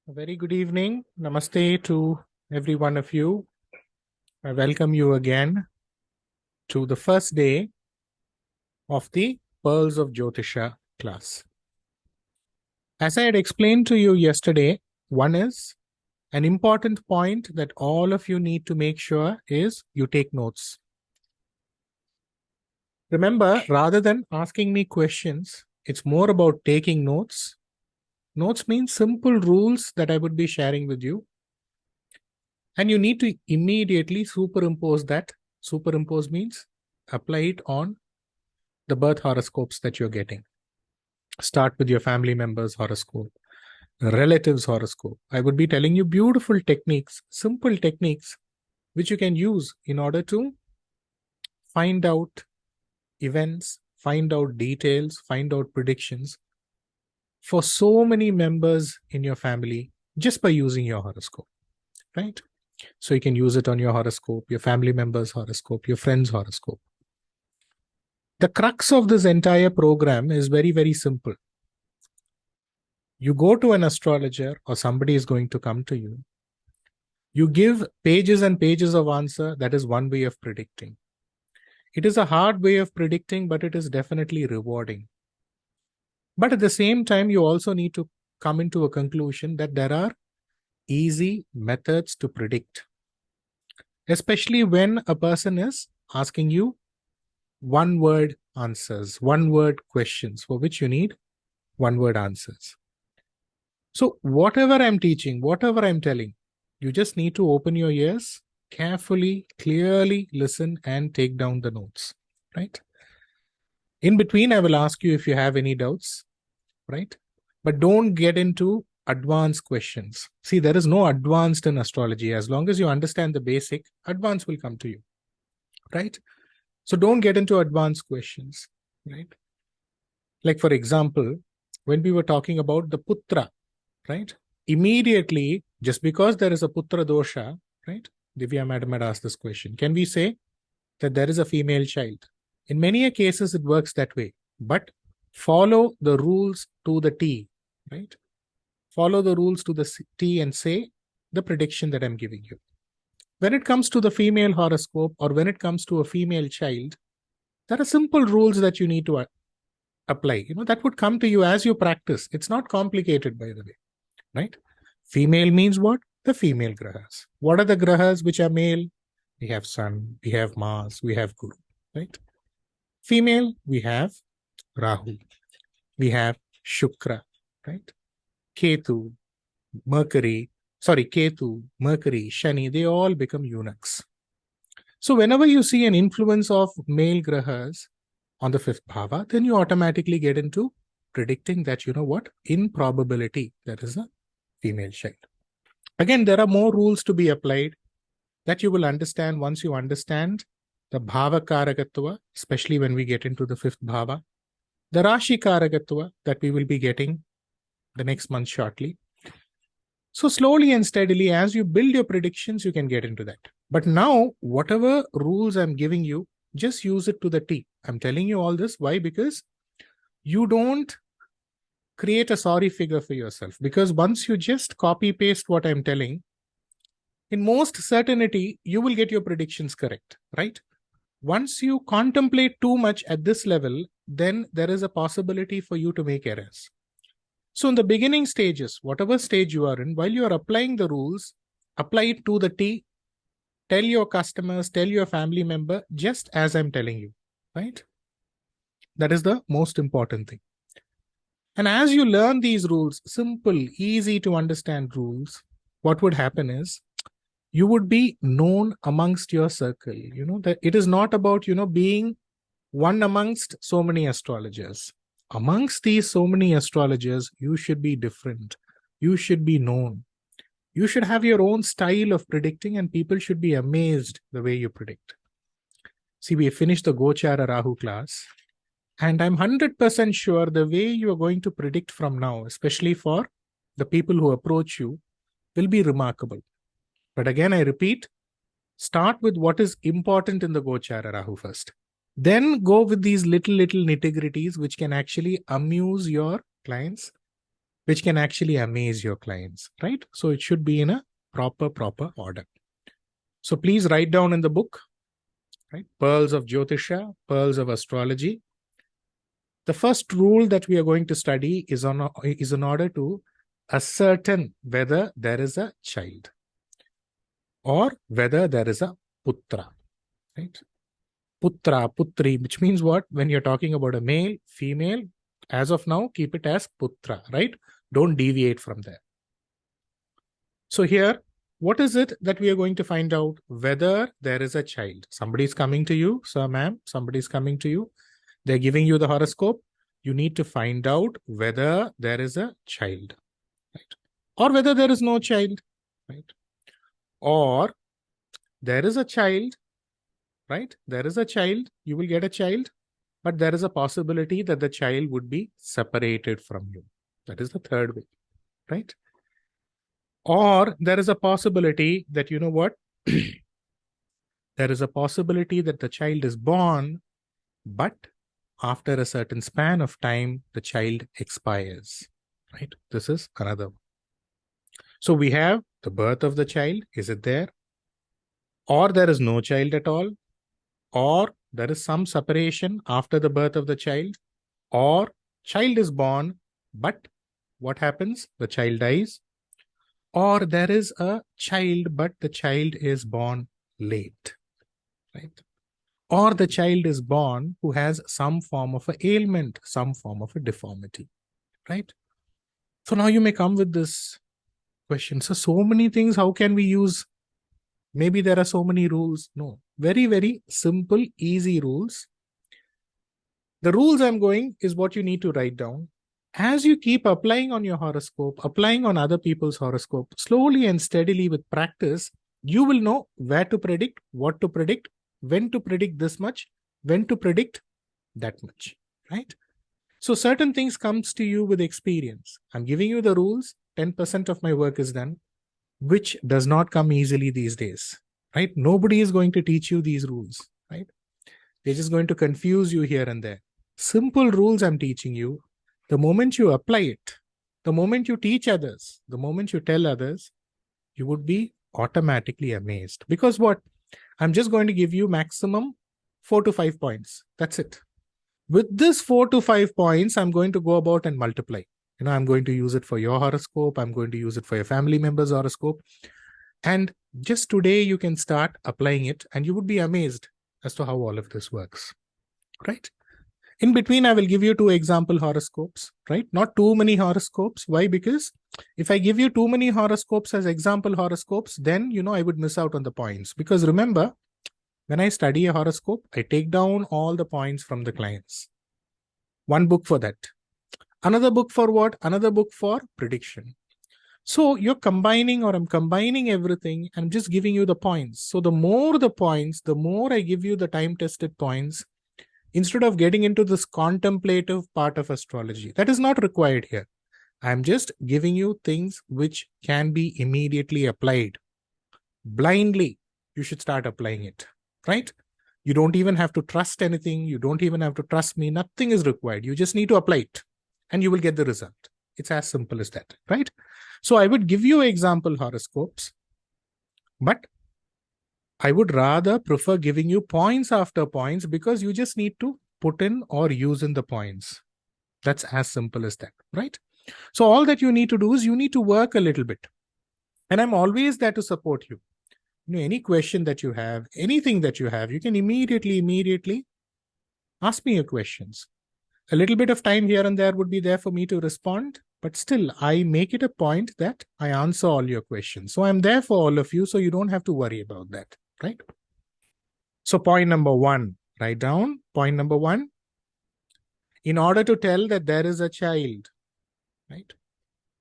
A very good evening. Namaste to every one of you. I welcome you again to the first day of the Pearls of Jyotisha class. As I had explained to you yesterday, one is an important point that all of you need to make sure is you take notes. Remember, rather than asking me questions, it's more about taking notes. Notes means simple rules that I would be sharing with you. And you need to immediately superimpose that. Superimpose means apply it on the birth horoscopes that you're getting. Start with your family members' horoscope, relatives' horoscope. I would be telling you beautiful techniques, simple techniques, which you can use in order to find out events, find out details, find out predictions for so many members in your family just by using your horoscope, right? So you can use it on your horoscope, your family member's horoscope, your friend's horoscope. The crux of this entire program is very, very simple. You go to an astrologer or somebody is going to come to you. You give pages and pages of answer. That is one way of predicting. It is a hard way of predicting, but it is definitely rewarding. But at the same time, you also need to come into a conclusion that there are easy methods to predict, especially when a person is asking you one-word answers, one-word questions for which you need one-word answers. So whatever I'm teaching, whatever I'm telling, you just need to open your ears, carefully, clearly listen and take down the notes, right? In between, I will ask you if you have any doubts, right? But don't get into advanced questions. See, there is no advanced in astrology. As long as you understand the basic, advanced will come to you, right? So don't get into advanced questions, right? Like for example, when we were talking about the putra, right? Immediately, just because there is a putra dosha, right? Divya madam had asked this question. Can we say that there is a female child? In many cases, it works that way, but follow the rules to the T, right? Follow the rules to the T and say the prediction that I'm giving you. When it comes to the female horoscope or when it comes to a female child, there are simple rules that you need to apply. That would come to you as you practice. It's not complicated, by the way, right? Female means what? The female grahas. What are the grahas which are male? We have Sun, we have Mars, we have Guru, right? Female, we have Rahu, we have Shukra, right? Ketu, Mercury, Shani, they all become eunuchs. So whenever you see an influence of male grahas on the fifth bhava, then you automatically get into predicting that, in probability, there is a female child. Again, there are more rules to be applied that you will understand once you understand the bhava karakatva, especially when we get into the fifth bhava, the rashi karakatva that we will be getting the next month shortly. So slowly and steadily, as you build your predictions, you can get into that. But now, whatever rules I'm giving you, just use it to the T. I'm telling you all this. Why? Because you don't create a sorry figure for yourself. Because once you just copy paste what I'm telling, in most certainty, you will get your predictions correct, right? Once you contemplate too much at this level, then there is a possibility for you to make errors. So in the beginning stages, whatever stage you are in, while you are applying the rules, apply it to the T. Tell your customers, tell your family member, just as I'm telling you, right? That is the most important thing. And as you learn these rules, simple, easy to understand rules, what would happen is you would be known amongst your circle. That it is not about, being one amongst so many astrologers. Amongst these so many astrologers, you should be different. You should be known. You should have your own style of predicting and people should be amazed the way you predict. See, we finished the GOCHARA RAHU class and I'm 100% sure the way you are going to predict from now, especially for the people who approach you, will be remarkable. But again, I repeat, start with what is important in the GOCHARA RAHU first. Then go with these little nitty-gritties which can actually amuse your clients which can actually amaze your clients, right? So it should be in a proper order. So please write down in the book, right? Pearls of Jyotisha, Pearls of Astrology. The first rule that we are going to study is in order to ascertain whether there is a child or whether there is a putra, right? Putra, putri, which means what? When you're talking about a male, female, as of now, keep it as putra, right? Don't deviate from there. So here, what is it that we are going to find out? Whether there is a child. Somebody is coming to you, sir, ma'am, somebody is coming to you. They're giving you the horoscope. You need to find out whether there is a child, right? Or whether there is no child, right? Or there is a child, right? There is a child, you will get a child, but there is a possibility that the child would be separated from you. That is the third way, right? Or there is a possibility that, you know what? There is a possibility that the child is born, but after a certain span of time, the child expires, right? This is another one. So we have the birth of the child. Is it there? Or there is no child at all? Or there is some separation after the birth of the child? Or child is born, but what happens? The child dies. Or there is a child, but the child is born late, right? Or the child is born who has some form of an ailment, some form of a deformity, right? So now you may come with this question. So many things, how can we use? Maybe there are so many rules. No, very simple, easy rules. The rules I'm going is what you need to write down. As you keep applying on your horoscope, applying on other people's horoscope, slowly and steadily with practice, you will know where to predict, what to predict, when to predict this much, when to predict that much, right? So certain things comes to you with experience. I'm giving you the rules. 10% of my work is done, which does not come easily these days, right? Nobody is going to teach you these rules, right? They're just going to confuse you here and there. Simple rules I'm teaching you. The moment you apply it, the moment you teach others, the moment you tell others, you would be automatically amazed. Because what? I'm just going to give you maximum 4 to 5 points. That's it. With this 4 to 5 points, I'm going to go about and multiply. I'm going to use it for your horoscope. I'm going to use it for your family member's horoscope. And just today, you can start applying it and you would be amazed as to how all of this works, right? In between, I will give you 2 example horoscopes, right? Not too many horoscopes. Why? Because if I give you too many horoscopes as example horoscopes, then, I would miss out on the points. Because remember, when I study a horoscope, I take down all the points from the clients. One book for that. Another book for what? Another book for prediction. So you're combining, or I'm combining everything. I'm just giving you the points. So the more the points, the more I give you the time-tested points, instead of getting into this contemplative part of astrology. That is not required here. I'm just giving you things which can be immediately applied. Blindly, you should start applying it, right? You don't even have to trust anything. You don't even have to trust me. Nothing is required. You just need to apply it and you will get the result. It's as simple as that, right? So I would give you example horoscopes, but I would rather prefer giving you points after points because you just need to put in or use in the points. That's as simple as that, right? So all that you need to do is you need to work a little bit. And I'm always there to support you. Any question that you have, anything that you have, you can immediately ask me your questions. A little bit of time here and there would be there for me to respond, but still I make it a point that I answer all your questions. So I'm there for all of you, so you don't have to worry about that, right? So point number 1, write down point number 1. In order to tell that there is a child, right?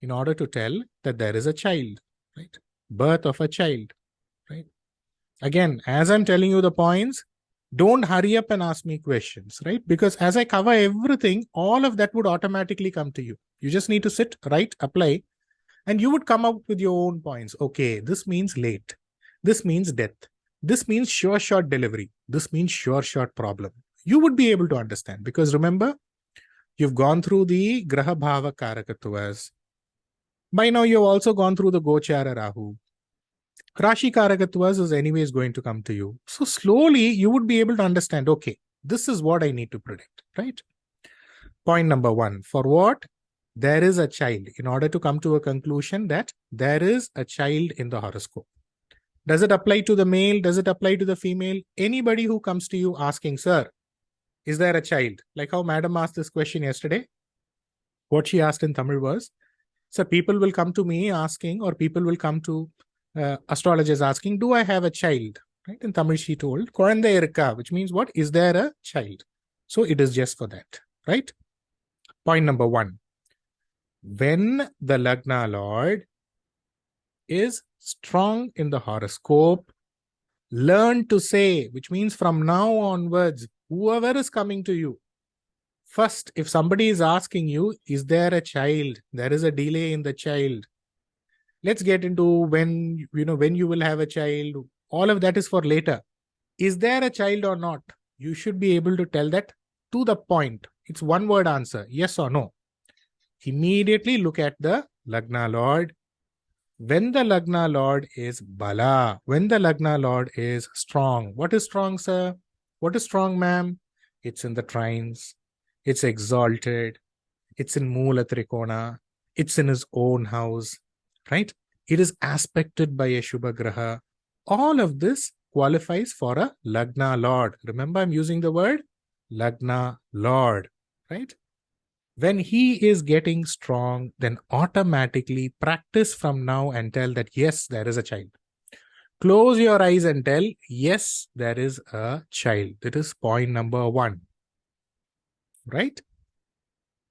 In order to tell that there is a child, right? Birth of a child, right? Again, as I'm telling you the points, don't hurry up and ask me questions, right? Because as I cover everything, all of that would automatically come to you. You just need to sit, write, apply, and you would come up with your own points. Okay, this means late. This means death. This means sure shot delivery. This means sure shot problem. You would be able to understand because remember, you've gone through the GRAHA BHAVA KARAKATHWAS. By now, you've also gone through the GOCHARA Rahu. Rashi KARAKATHWAS is anyways going to come to you. So slowly, you would be able to understand, okay, this is what I need to predict, right? Point number one, for what? There is a child, in order to come to a conclusion that there is a child in the horoscope. Does it apply to the male? Does it apply to the female? Anybody who comes to you asking, sir, is there a child? Like how madam asked this question yesterday. What she asked in Tamil was, sir, people will come to me asking, or people will come to astrologers asking, do I have a child? Right? In Tamil she told, "Kozhandai irukka," which means what? Is there a child? So it is just for that, right? Point number one. When the Lagna Lord is strong in the horoscope, learn to say, which means from now onwards, whoever is coming to you, first, if somebody is asking you, is there a child? There is a delay in the child. Let's get into when you will have a child. All of that is for later. Is there a child or not? You should be able to tell that to the point. It's one word answer, yes or no. Immediately look at the Lagna Lord. When the Lagna Lord is Bala, when the Lagna Lord is strong. What is strong, sir? What is strong, ma'am? It's in the trines. It's exalted. It's in Moola Trikona. It's in his own house, right? It is aspected by a Shubha Graha. All of this qualifies for a Lagna Lord. Remember, I'm using the word Lagna Lord, right? When he is getting strong, then automatically practice from now and tell that, yes, there is a child. Close your eyes and tell, yes, there is a child. That is point number one, right?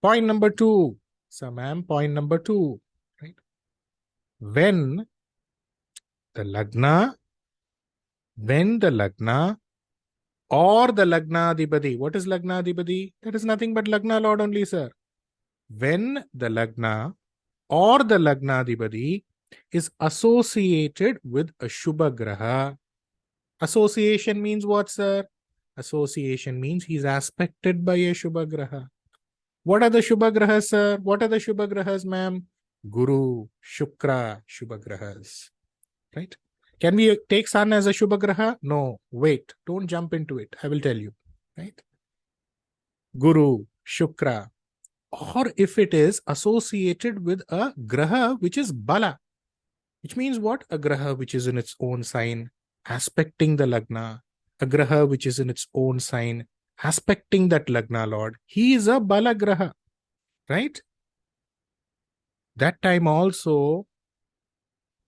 Point number two. So, ma'am, point number two, right? When the Lagna or the Lagnadhipati. What is Lagnadhipati? That is nothing but Lagna Lord only, sir. When the Lagna or the Lagnadhipati is associated with a Shubha Graha. Association means what, sir? Association means he's aspected by a Shubha Graha. What are the Shubha Grahas, sir? What are the Shubha Grahas, ma'am? Guru, Shukra, Shubha Grahas. Right? Can we take Sun as a Shubha Graha? No, wait, don't jump into it. I will tell you, right? Guru, Shukra, or if it is associated with a Graha which is Bala, which means what? A Graha which is in its own sign, aspecting the Lagna, a Graha which is in its own sign, aspecting that Lagna Lord. He is a Bala Graha, right? That time also,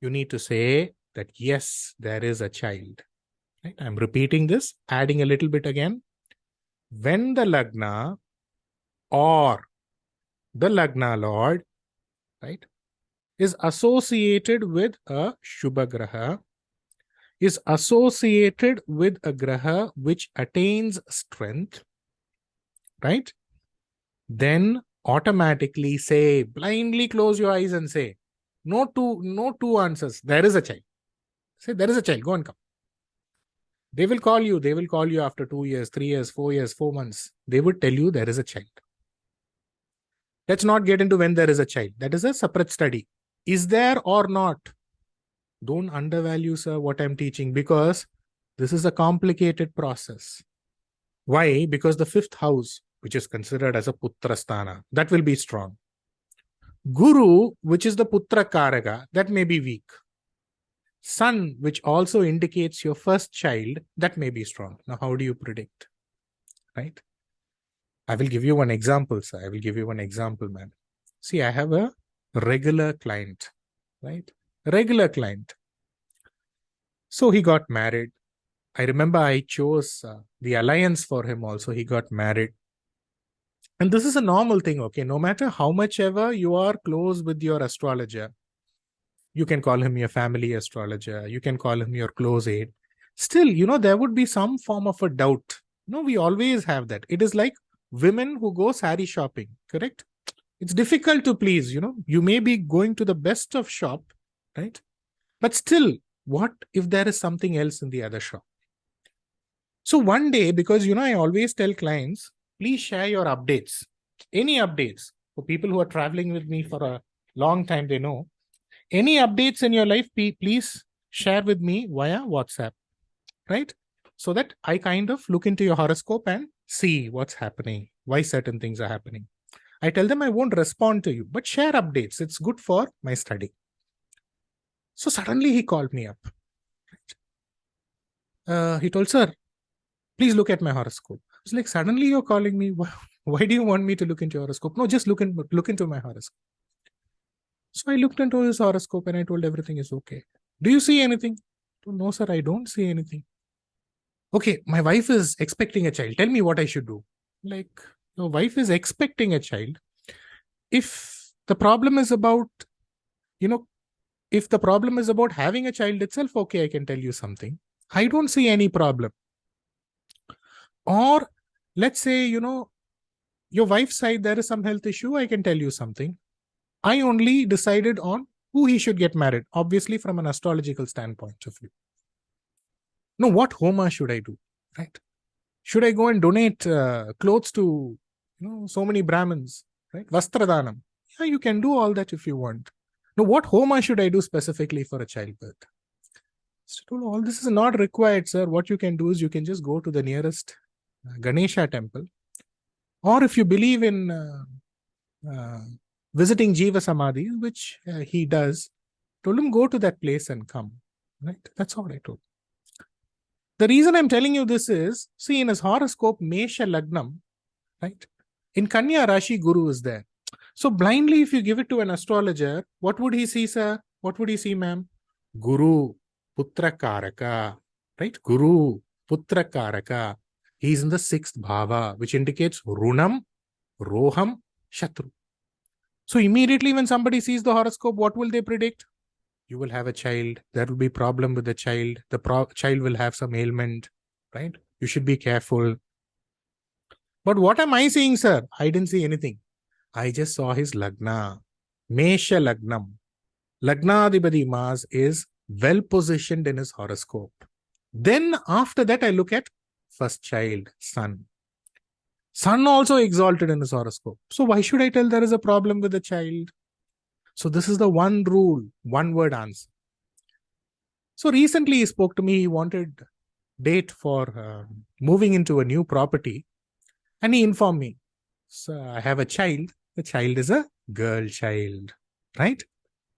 you need to say that yes, there is a child. Right? I'm repeating this, adding a little bit again. When the Lagna or the Lagna Lord, right, is associated with a Shubha Graha, is associated with a Graha which attains strength, right? Then automatically say, blindly close your eyes and say, no two answers. There is a child. Say, there is a child. Go and come. They will call you. They will call you after 2 years, 3 years, 4 years, 4 months. They would tell you there is a child. Let's not get into when there is a child. That is a separate study. Is there or not? Don't undervalue, sir, what I'm teaching, because this is a complicated process. Why? Because the fifth house, which is considered as a Putra Sthana, that will be strong. Guru, which is the Putra Karaka, that may be weak. Sun, which also indicates your first child, that may be strong. Now, how do you predict? Right? I will give you one example, sir. I will give you one example, man. See, I have a regular client, right? Regular client. So he got married. I remember I chose the alliance for him also. He got married. And this is a normal thing, okay? No matter how much ever you are close with your astrologer, you can call him your family astrologer, you can call him your close aide. Still, there would be some form of a doubt. We always have that. It is like women who go sari shopping, correct? It's difficult to please, You may be going to the best of shop, right? But still, what if there is something else in the other shop? So one day, because, I always tell clients, please share your updates, any updates for people who are traveling with me for a long time they know. Any updates in your life, please share with me via WhatsApp, right? So that I kind of look into your horoscope and see what's happening, why certain things are happening. I tell them I won't respond to you, but share updates. It's good for my study. So suddenly he called me up. He told, sir, please look at my horoscope. I was like, suddenly you're calling me. Why do you want me to look into your horoscope? No, just look into my horoscope. So I looked into his horoscope and I told everything is okay. Do you see anything? No, sir, I don't see anything. Okay, my wife is expecting a child. Tell me what I should do. Like, your wife is expecting a child. If the problem is about, if the problem is about having a child itself, okay, I can tell you something. I don't see any problem. Or let's say, your wife's side, there is some health issue, I can tell you something. I only decided on who he should get married, obviously from an astrological standpoint of view. Now, what homa should I do, right? Should I go and donate clothes to, so many Brahmins, right? Vastradanam. Yeah, you can do all that if you want. Now, what homa should I do specifically for a childbirth? So, all this is not required, sir. What you can do is you can just go to the nearest Ganesha temple. Or if you believe in visiting Jiva Samadhi, which he does, told him go to that place and come. Right? That's all I told. The reason I'm telling you this is, see, in his horoscope, Mesha Lagnam, right? In Kanya Rashi, Guru is there. So blindly, if you give it to an astrologer, what would he see, sir? What would he see, ma'am? Guru, Putra Karaka, right? Guru, Putra Karaka. He's in the 6th bhava, which indicates Runam, Roham, Shatru. So immediately when somebody sees the horoscope, what will they predict? You will have a child. There will be problem with the child. The child will have some ailment, right? You should be careful. But what am I seeing, sir? I didn't see anything. I just saw his Lagna. Mesha Lagnam. Lagnadibadi Mars is well positioned in his horoscope. Then after that, I look at first child, Sun. Sun also exalted in his horoscope. So why should I tell there is a problem with the child? So this is the one rule, one word answer. So recently he spoke to me, he wanted date for moving into a new property. And he informed me, so I have a child. The child is a girl child, right?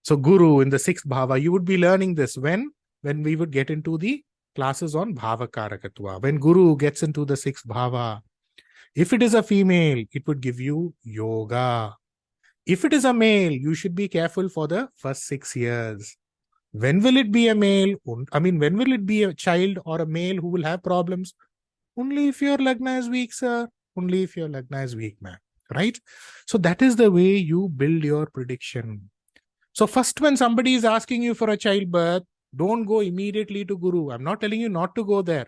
So Guru in the 6th bhava, you would be learning this when we would get into the classes on bhava karakatwa. When Guru gets into the 6th bhava, if it is a female, it would give you yoga. If it is a male, you should be careful for the first 6 years. When will it be a male? When will it be a child or a male who will have problems? Only if your Lagna is weak, sir. Only if your Lagna is weak, man. Right? So that is the way you build your prediction. So first, when somebody is asking you for a childbirth, don't go immediately to Guru. I'm not telling you not to go there.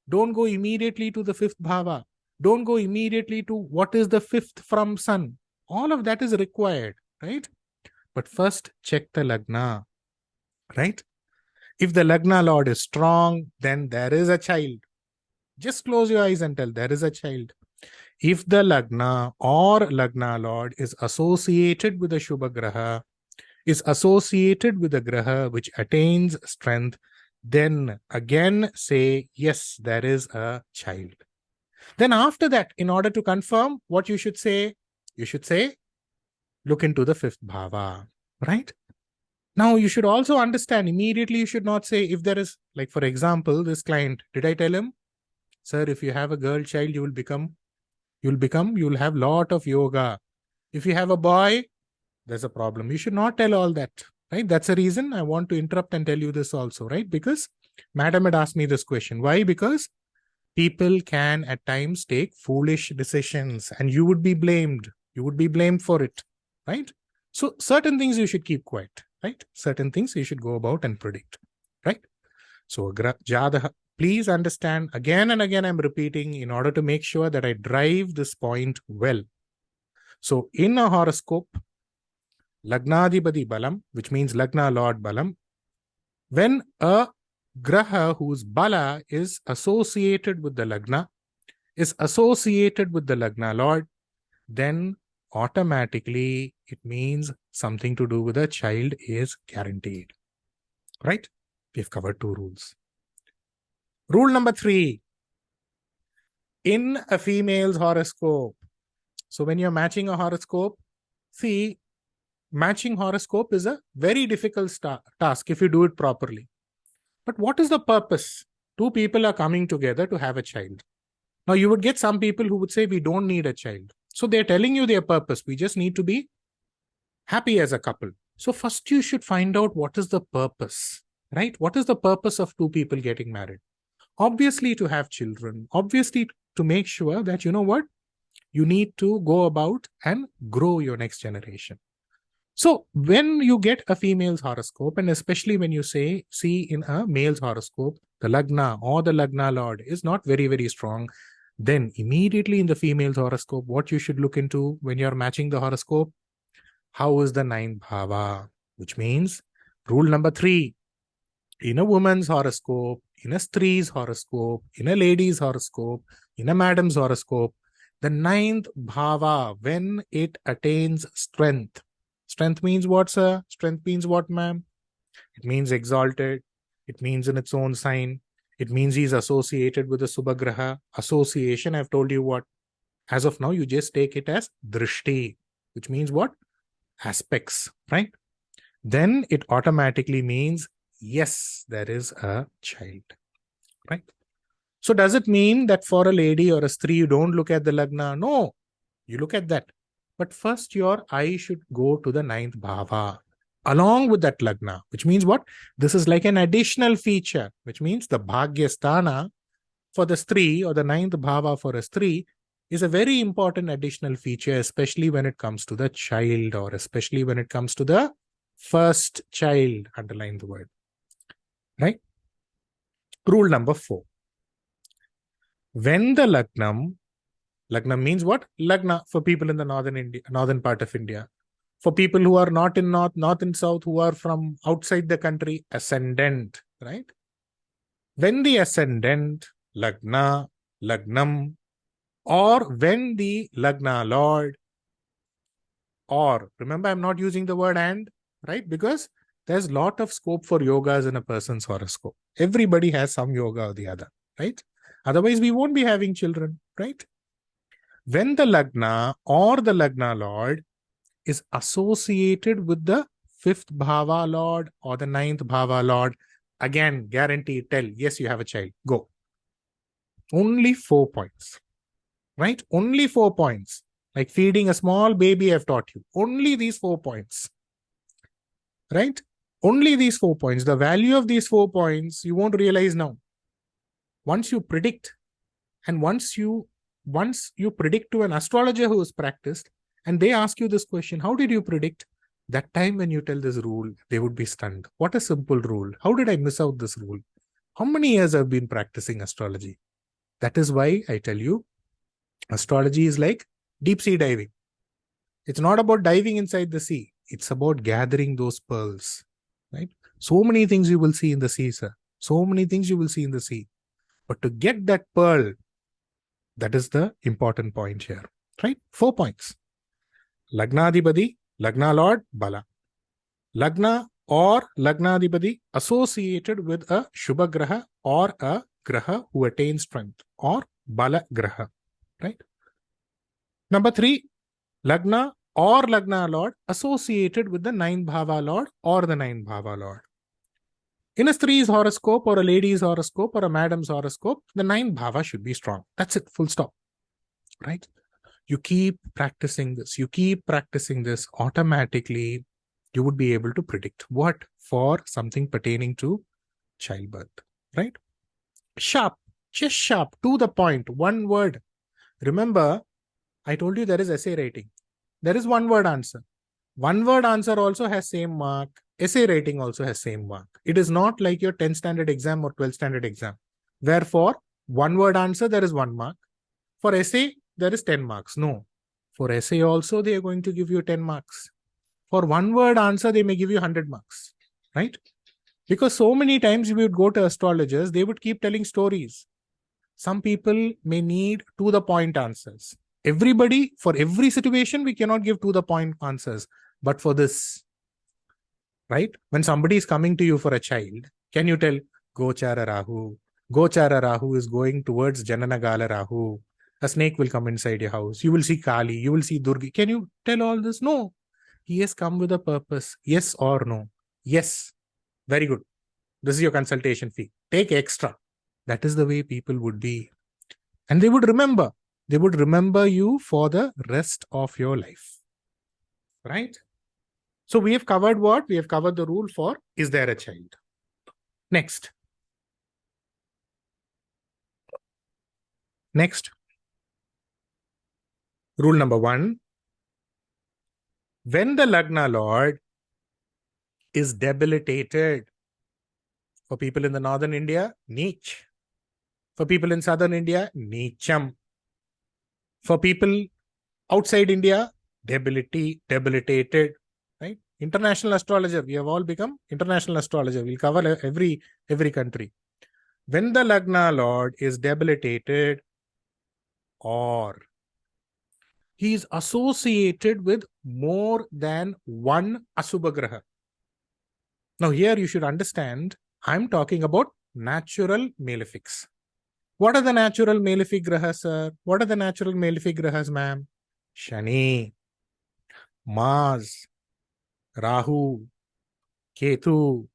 Don't go immediately to the 5th bhava. Don't go immediately to what is the 5th from Sun. All of that is required, right? But first, check the Lagna, right? If the Lagna Lord is strong, then there is a child. Just close your eyes and tell there is a child. If the Lagna or Lagna Lord is associated with a Shubha Graha, is associated with a Graha which attains strength, then again say, yes, there is a child. Then after that, in order to confirm what you should say, look into the 5th bhava, right? Now, you should also understand, immediately you should not say, if there is, like for example, this client, did I tell him, sir, if you have a girl child, you will have lot of yoga. If you have a boy, there's a problem. You should not tell all that, right? That's the reason I want to interrupt and tell you this also, right? Because madam had asked me this question. Why? Because people can at times take foolish decisions and you would be blamed. You would be blamed for it, right? So certain things you should keep quiet, right? Certain things you should go about and predict, right? So Jadha, please understand, again and again I'm repeating in order to make sure that I drive this point well. So in a horoscope, Lagnadibadi Balam, which means Lagna Lord Balam, when a Graha whose Bala is associated with the Lagna, is associated with the Lagna Lord, then automatically it means something to do with a child is guaranteed. Right? We've covered 2 rules. Rule number 3. In a female's horoscope. So when you're matching a horoscope, see, matching horoscope is a very difficult task if you do it properly. But what is the purpose? 2 people are coming together to have a child. Now you would get some people who would say we don't need a child. So they're telling you their purpose. We just need to be happy as a couple. So first you should find out what is the purpose, right? What is the purpose of 2 people getting married? Obviously to have children. Obviously to make sure that, you know what? You need to go about and grow your next generation. So when you get a female's horoscope, and especially when you see in a male's horoscope, the Lagna or the Lagna Lord is not very, very strong, then immediately in the female's horoscope, what you should look into when you're matching the horoscope, how is the 9th bhava? Which means rule number 3, in a woman's horoscope, in a stri's horoscope, in a lady's horoscope, in a madam's horoscope, the 9th bhava, when it attains strength. Strength means what, sir? Strength means what, ma'am? It means exalted. It means in its own sign. It means he's associated with the Subhagraha. Association, I've told you what. As of now, you just take it as drishti, which means what? Aspects, right? Then it automatically means, yes, there is a child, right? So does it mean that for a lady or a stri, you don't look at the Lagna? No, you look at that. But first your eye should go to the 9th bhava along with that Lagna, which means what? This is like an additional feature, which means the Bhagyasthana for the stri or the 9th bhava for a stri is a very important additional feature, especially when it comes to the child or especially when it comes to the first child, underline the word, right? Rule number 4. When the Lagnam means what? Lagna for people in the northern part of India. For people who are not in north and south, who are from outside the country, ascendant, right? When the ascendant, Lagna, Lagnam, or when the Lagna Lord, or remember I'm not using the word and, right? Because there's a lot of scope for yogas in a person's horoscope. Everybody has some yoga or the other, right? Otherwise we won't be having children, right? When the Lagna or the Lagna Lord is associated with the 5th bhava Lord or the 9th bhava Lord, again, guarantee, tell, yes, you have a child, go. Only 4 points, right? Only 4 points. Like feeding a small baby, I've taught you. Only these 4 points, right? Only these 4 points. The value of these 4 points, you won't realize now. Once you predict, and once you predict to an astrologer who is practiced, and they ask you this question, how did you predict? That time when you tell this rule, they would be stunned. What a simple rule. How did I miss out this rule? How many years I've been practicing astrology? That is why I tell you, astrology is like deep sea diving. It's not about diving inside the sea. It's about gathering those pearls, right? So many things you will see in the sea, sir. So many things you will see in the sea. But to get that pearl, that is the important point here, right? 4 points. Lagnadibadi, Lagna Lord, Bala. Lagna or Lagnadibadi associated with a Shubha Graha or a Graha who attains strength, or Bala Graha, right? Number 3, Lagna or Lagna Lord associated with the 9th bhava Lord or the 9th bhava Lord. In a stri's horoscope or a lady's horoscope or a madam's horoscope, the 9th bhava should be strong. That's it, full stop, right? You keep practicing this. You keep practicing this. Automatically, you would be able to predict what for something pertaining to childbirth, right? Sharp, just sharp, to the point, one word. Remember, I told you there is essay writing. There is one word answer. One word answer also has same mark. Essay writing also has same mark. It is not like your 10th standard exam or 12th standard exam. Wherefore, one word answer, there is 1 mark. For essay, there is 10 marks. No. For essay also, they are going to give you 10 marks. For one word answer, they may give you 100 marks, right? Because so many times you would go to astrologers, they would keep telling stories. Some people may need to the point answers. Everybody, for every situation, we cannot give to the point answers. But for this, right? When somebody is coming to you for a child, can you tell, GOCHARA RAHU? GOCHARA RAHU is going towards Jananagala RAHU. A snake will come inside your house. You will see Kali. You will see Durgi. Can you tell all this? No. He has come with a purpose. Yes or no? Yes. Very good. This is your consultation fee. Take extra. That is the way people would be. And they would remember. They would remember you for the rest of your life. Right? So we have covered what? We have covered the rule for, is there a child? Next. Rule number 1. When the Lagna Lord is debilitated, for people in the northern India, NEECH. For people in southern India, NEECHAM. For people outside India, debilitated. Right? International astrologer. We have all become international astrologer. We'll cover every country. When the Lagna Lord is debilitated, or he is associated with more than one Ashubha Graha. Now here you should understand, I'm talking about natural malefics. What are the natural malefic grahas, sir? What are the natural malefic grahas, ma'am? Shani, Mars, Rahu, Ketu.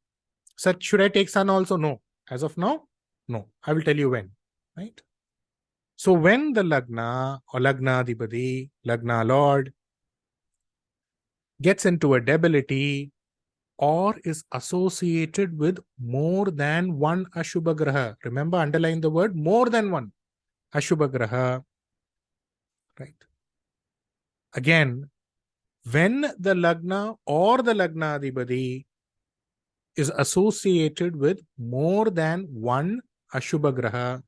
Sir, should I take Sun also? No. As of now, no. I will tell you when. Right? So when the Lagna or Lagnadhipati, Lagna Lord, gets into a debility or is associated with more than one Ashubha Graha. Remember, underline the word more than one Ashubha Graha. Right. Again, when the Lagna or the Lagnadhipati is associated with more than one Ashubha Graha,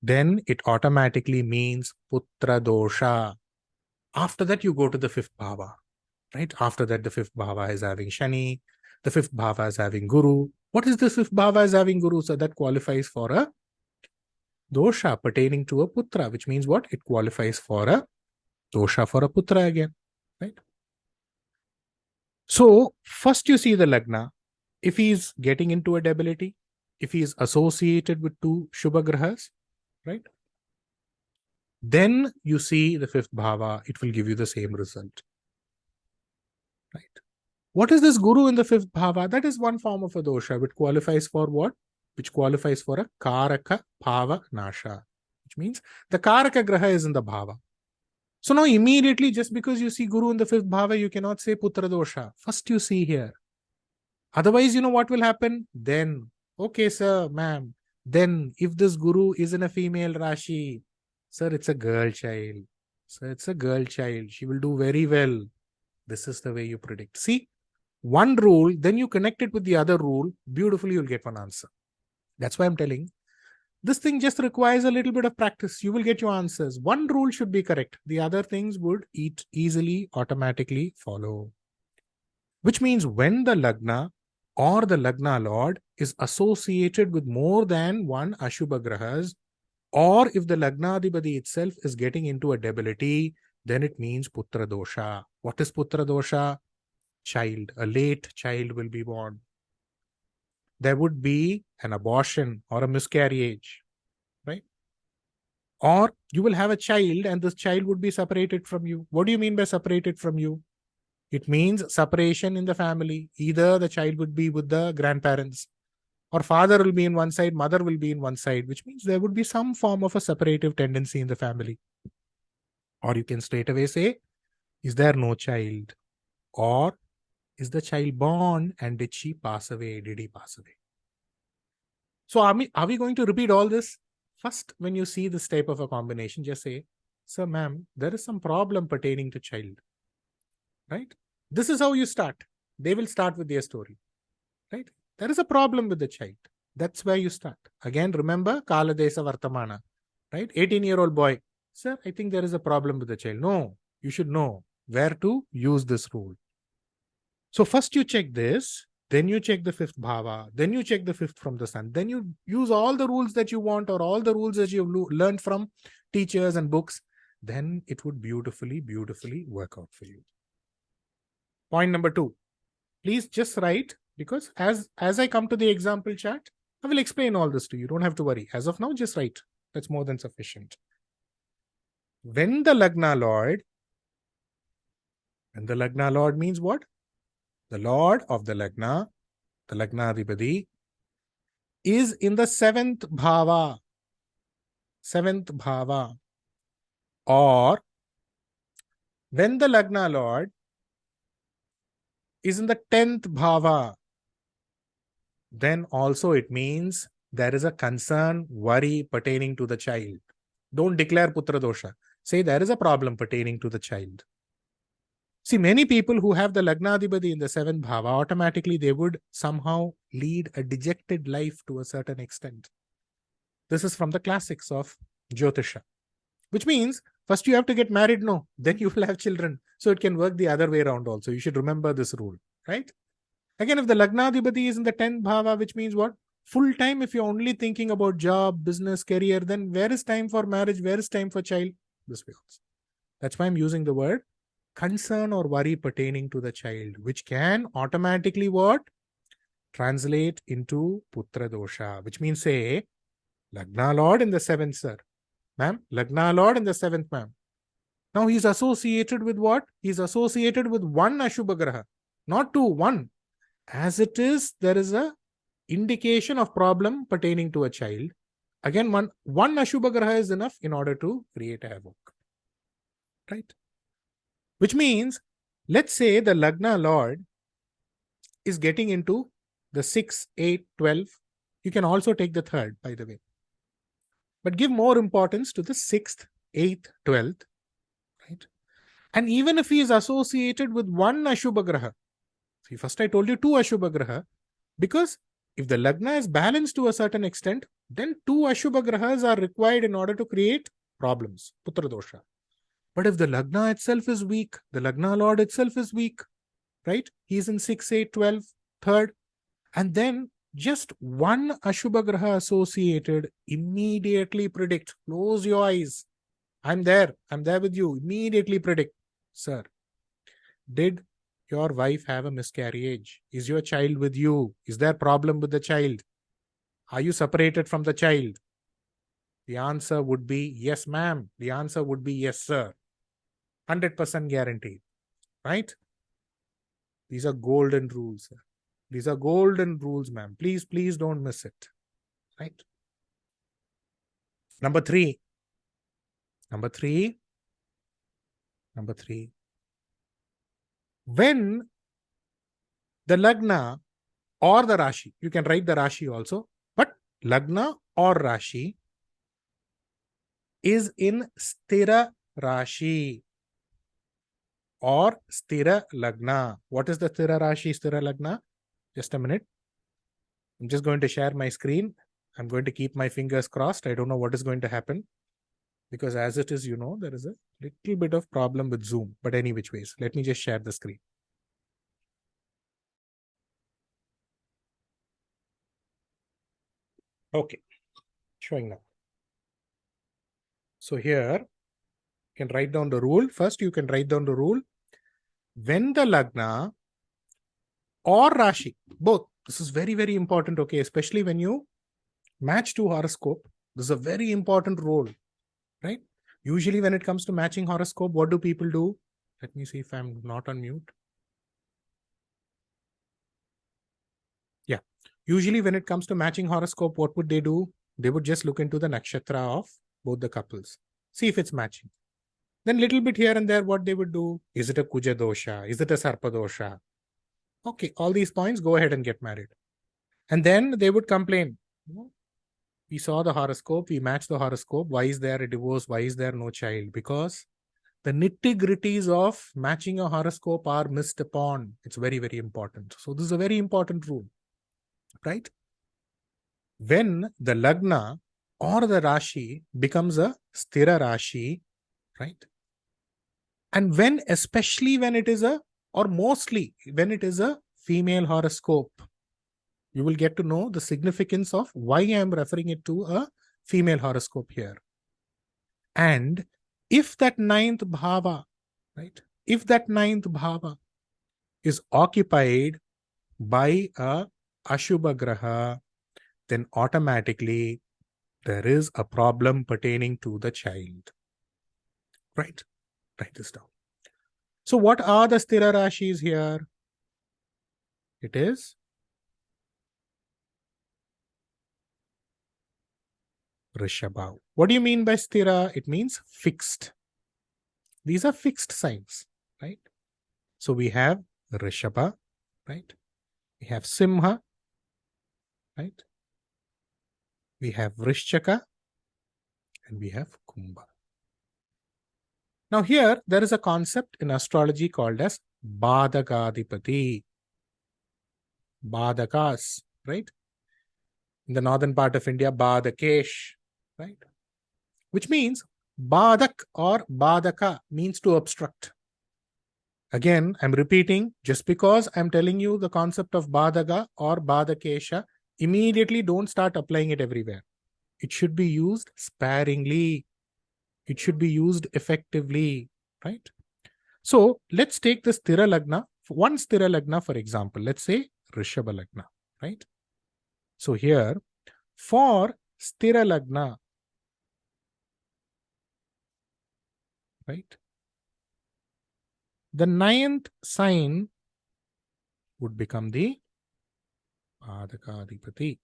then it automatically means Putra Dosha. After that, you go to the 5th Bhava. Right? After that, the 5th Bhava is having Shani. The 5th Bhava is having Guru. What is the 5th Bhava is having Guru? So that qualifies for a dosha pertaining to a putra, which means what? It qualifies for a dosha for a putra again. Right? So first you see the Lagna. If he is getting into a debility, if he is associated with two Shubha Grahas, right? Then you see the 5th Bhava. It will give you the same result. Right. What is this Guru in the 5th Bhava? That is one form of a dosha, which qualifies for what? Which qualifies for a Karaka Bhava Nasha, which means the Karaka Graha is in the Bhava. So now immediately, just because you see Guru in the 5th Bhava, you cannot say Putra dosha. First you see here. Otherwise, you know what will happen? Then, okay, sir, ma'am. Then, if this Guru is in a female Rashi, sir, it's a girl child. Sir, it's a girl child. She will do very well. This is the way you predict. See, one rule, then you connect it with the other rule. Beautifully, you'll get one answer. That's why I'm telling. This thing just requires a little bit of practice. You will get your answers. One rule should be correct. The other things would easily, automatically follow. Which means when the Lagna or the Lagna Lord is associated with more than one Ashubha Grahas, or if the Lagnadhipati itself is getting into a debility, then it means Putra Dosha. What is Putra Dosha? Child. A late child will be born. There would be an abortion or a miscarriage, right? Or you will have a child and this child would be separated from you. What do you mean by separated from you? It means separation in the family. Either the child would be with the grandparents, or father will be in one side, mother will be in one side, which means there would be some form of a separative tendency in the family. Or you can straight away say, is there no child? Or is the child born and did she pass away? Did he pass away? So are we going to repeat all this? First, when you see this type of a combination, just say, sir, ma'am, there is some problem pertaining to child. Right? This is how you start. They will start with their story. Right? There is a problem with the child. That's where you start. Again, remember, Kala Desa Vartamana. Right? 18-year-old boy. Sir, I think there is a problem with the child. No, you should know where to use this rule. So first you check this, then you check the 5th Bhava, then you check the 5th from the sun, then you use all the rules that you want or all the rules that you've learned from teachers and books, then it would beautifully work out for you. Point number 2. Please just write, because as I come to the example chat, I will explain all this to you. You don't have to worry. As of now, just write. That's more than sufficient. When the Lagna Lord means what? The Lord of the Lagna Adhipati, is in the 7th bhava. 7th bhava. Or when the Lagna Lord is in the 10th bhava, then also it means there is a concern, worry pertaining to the child. Don't declare putra dosha. Say there is a problem pertaining to the child. See, many people who have the Lagnadhipati in the 7th bhava, automatically they would somehow lead a dejected life to a certain extent. This is from the classics of Jyotisha. Which means, first you have to get married, no, then you will have children. So it can work the other way around also. You should remember this rule, right? Again, if the Lagnadhipati is in the 10th bhava, which means what? Full time, if you're only thinking about job, business, career, then where is time for marriage? Where is time for child? This way also. That's why I'm using the word concern or worry pertaining to the child, which can automatically what? Translate into putra dosha, which means say, Lagna Lord in the 7th, sir. Ma'am, Lagna Lord in the 7th, ma'am. Now he's associated with what? He's associated with one Ashubha Graha, not two, one. As it is, there is a indication of problem pertaining to a child. Again, one Ashubha Graha is enough in order to create a havoc. Right? Which means, let's say the Lagna Lord is getting into the 6, 8, 12. You can also take the 3rd, by the way. But give more importance to the 6th, 8th, 12th. Right? And even if he is associated with one Ashubha Graha, see, first I told you 2 Ashubha Graha, because if the Lagna is balanced to a certain extent, then 2 Ashubha Grahas are required in order to create problems, Putra Dosha. But if the Lagna itself is weak, the Lagna Lord itself is weak, right? He's in 6, 8, 12, 3rd. And then just one Ashubha Graha associated, immediately predict. Close your eyes. I'm there with you. Immediately predict. Sir, did your wife have a miscarriage? Is your child with you? Is there a problem with the child? Are you separated from the child? The answer would be yes, ma'am. The answer would be yes, sir. 100% guaranteed. Right? These are golden rules. These are golden rules, ma'am. Please don't miss it. Right? Number 3. When the Lagna or the Rashi, you can write the Rashi also, but Lagna or Rashi is in Sthira Rashi or Sthira Lagna. What is the Sthira Rashi, Sthira Lagna? Just a minute. I'm just going to share my screen. I'm going to keep my fingers crossed. I don't know what is going to happen, because as it is, you know, there is a little bit of problem with Zoom. But any which ways, let me just share the screen. Okay, showing now. So here, you can write down the rule. First, you can write down the rule. When the Lagna or Rashi, both, this is very, very important, okay, especially when you match to horoscope. This is a very important role, right? Usually when it comes to matching horoscope, what do people do? Let me see if I'm not on mute. Yeah. Usually when it comes to matching horoscope, what would they do? They would just look into the nakshatra of both the couples. See if it's matching. Then little bit here and there, what they would do? Is it a Kuja dosha? Is it a Sarpa dosha? Okay, all these points, go ahead and get married. And then they would complain. We saw the horoscope, we matched the horoscope. Why is there a divorce? Why is there no child? Because the nitty-gritties of matching a horoscope are missed upon. It's very, very important. So this is a very important rule, right? When the Lagna or the Rashi becomes a Sthira Rashi, right? And when, especially when it is a, or mostly when it is a female horoscope, you will get to know the significance of why I am referring it to a female horoscope here. And if that ninth bhava, right? If that ninth bhava is occupied by a Ashubha Graha, then automatically there is a problem pertaining to the child. Right? Write this down. So what are the Sthira Rashis here? It is Rishabha. What do you mean by Sthira? It means fixed. These are fixed signs, right? So we have Rishabha, right? We have Simha, right? We have Vrishchaka, and we have Kumbha. Now here, there is a concept in astrology called as Badhakadipati. Badhakas, right? In the northern part of India, Badhakesh, right? Which means Badhak or Badhaka means to obstruct. Again, I'm repeating, just because I'm telling you the concept of Badhaka or Badhakesha, immediately don't start applying it everywhere. It should be used sparingly. It should be used effectively, right? So let's take the Sthira Lagna, one Sthira Lagna for example. Let's say Rishabha Lagna, right? So here, for Sthira Lagna, right, the ninth sign would become the Badhakadipati.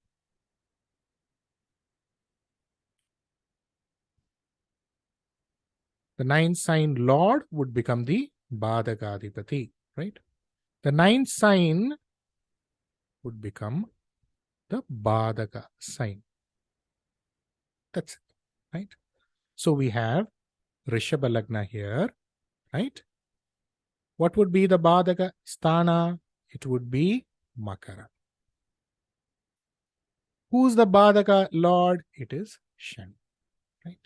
The ninth sign Lord would become the Badhakadipati, right? The ninth sign would become the Badhaka sign. That's it, right? So we have Rishabha Lagna here, right? What would be the Badhaka Sthana? It would be Makara. Who's the Badhaka Lord? It is Shani, right?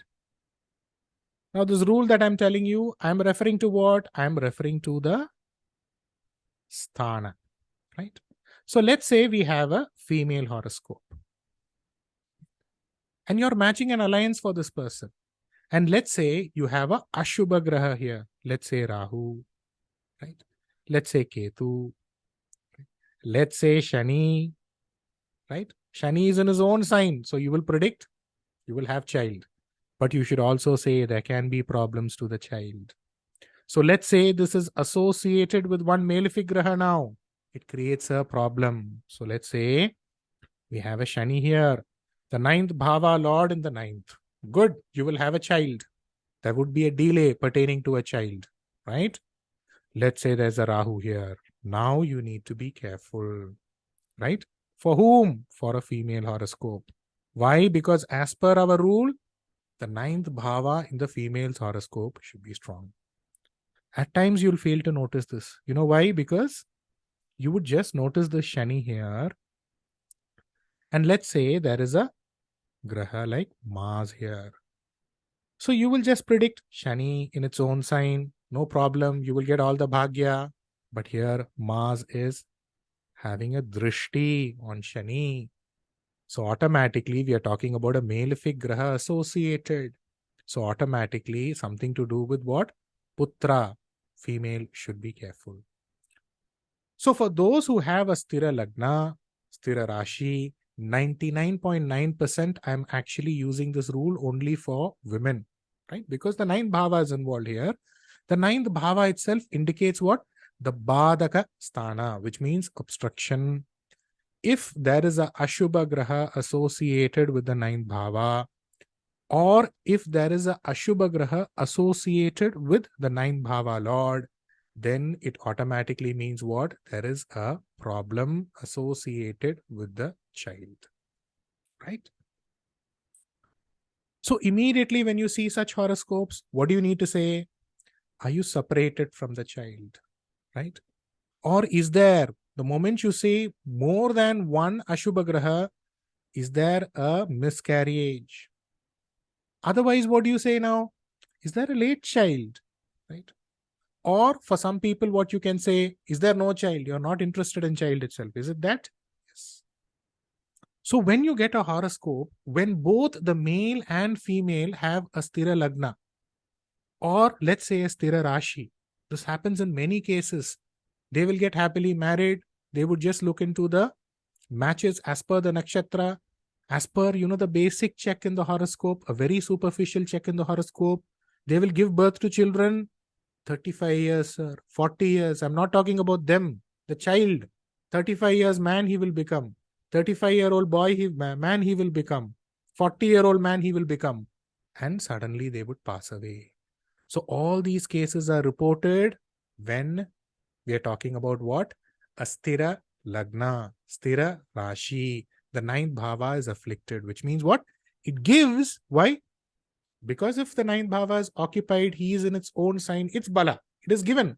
Now this rule that I'm telling you, I'm referring to what? I'm referring to the Sthana, right? So let's say we have a female horoscope and you're matching an alliance for this person. And let's say you have a Ashubha Graha here. Let's say Rahu, right? Let's say Ketu. Let's say Shani, right? Shani is in his own sign. So you will predict, you will have child. But you should also say there can be problems to the child. So let's say this is associated with one malefic Graha now. It creates a problem. So let's say we have a Shani here. The ninth Bhava Lord in the ninth. Good, you will have a child. There would be a delay pertaining to a child, right? Let's say there's a Rahu here. Now you need to be careful, right? For whom? For a female horoscope. Why? Because as per our rule, the ninth Bhava in the female's horoscope should be strong. At times you'll fail to notice this. You know why? Because you would just notice the Shani here. And let's say there is a Graha like Mars here. So you will just predict Shani in its own sign. No problem. You will get all the Bhagya. But here Mars is having a Drishti on Shani. So automatically we are talking about a malefic Graha associated. So automatically something to do with what? Putra. Female should be careful. So for those who have a Sthira Lagna, Sthira Rashi, 99.9% I'm actually using this rule only for women, right? Because the ninth bhava is involved here. The ninth bhava itself indicates what? The Badhaka Sthana, which means obstruction. If there is a Ashubha Graha associated with the ninth bhava, or if there is a Ashubha Graha associated with the ninth bhava Lord, then it automatically means what? There is a problem associated with the child, right? So immediately when you see such horoscopes, what do you need to say? Are you separated from the child, right? Or is there, the moment you say more than one Ashubha Graha, is there a miscarriage? Otherwise, what do you say now? Is there a late child, right? Or for some people, what you can say, is there no child? You're not interested in child itself. Is it that? Yes. So when you get a horoscope, when both the male and female have a Sthira Lagna, or let's say a Sthira Rashi, this happens in many cases. They will get happily married. They would just look into the matches as per the nakshatra, as per, the basic check in the horoscope, a very superficial check in the horoscope. They will give birth to children, 35 years, sir, 40 years. I'm not talking about them, the child. 35 years man he will become. 35-year-old boy, man he will become. 40-year-old man he will become. And suddenly they would pass away. So all these cases are reported when we are talking about what? Asthira Lagna, Sthira Rashi. The ninth bhava is afflicted, which means what? It gives. Why? Because if the ninth bhava is occupied, he is in its own sign, it's bala. It is given.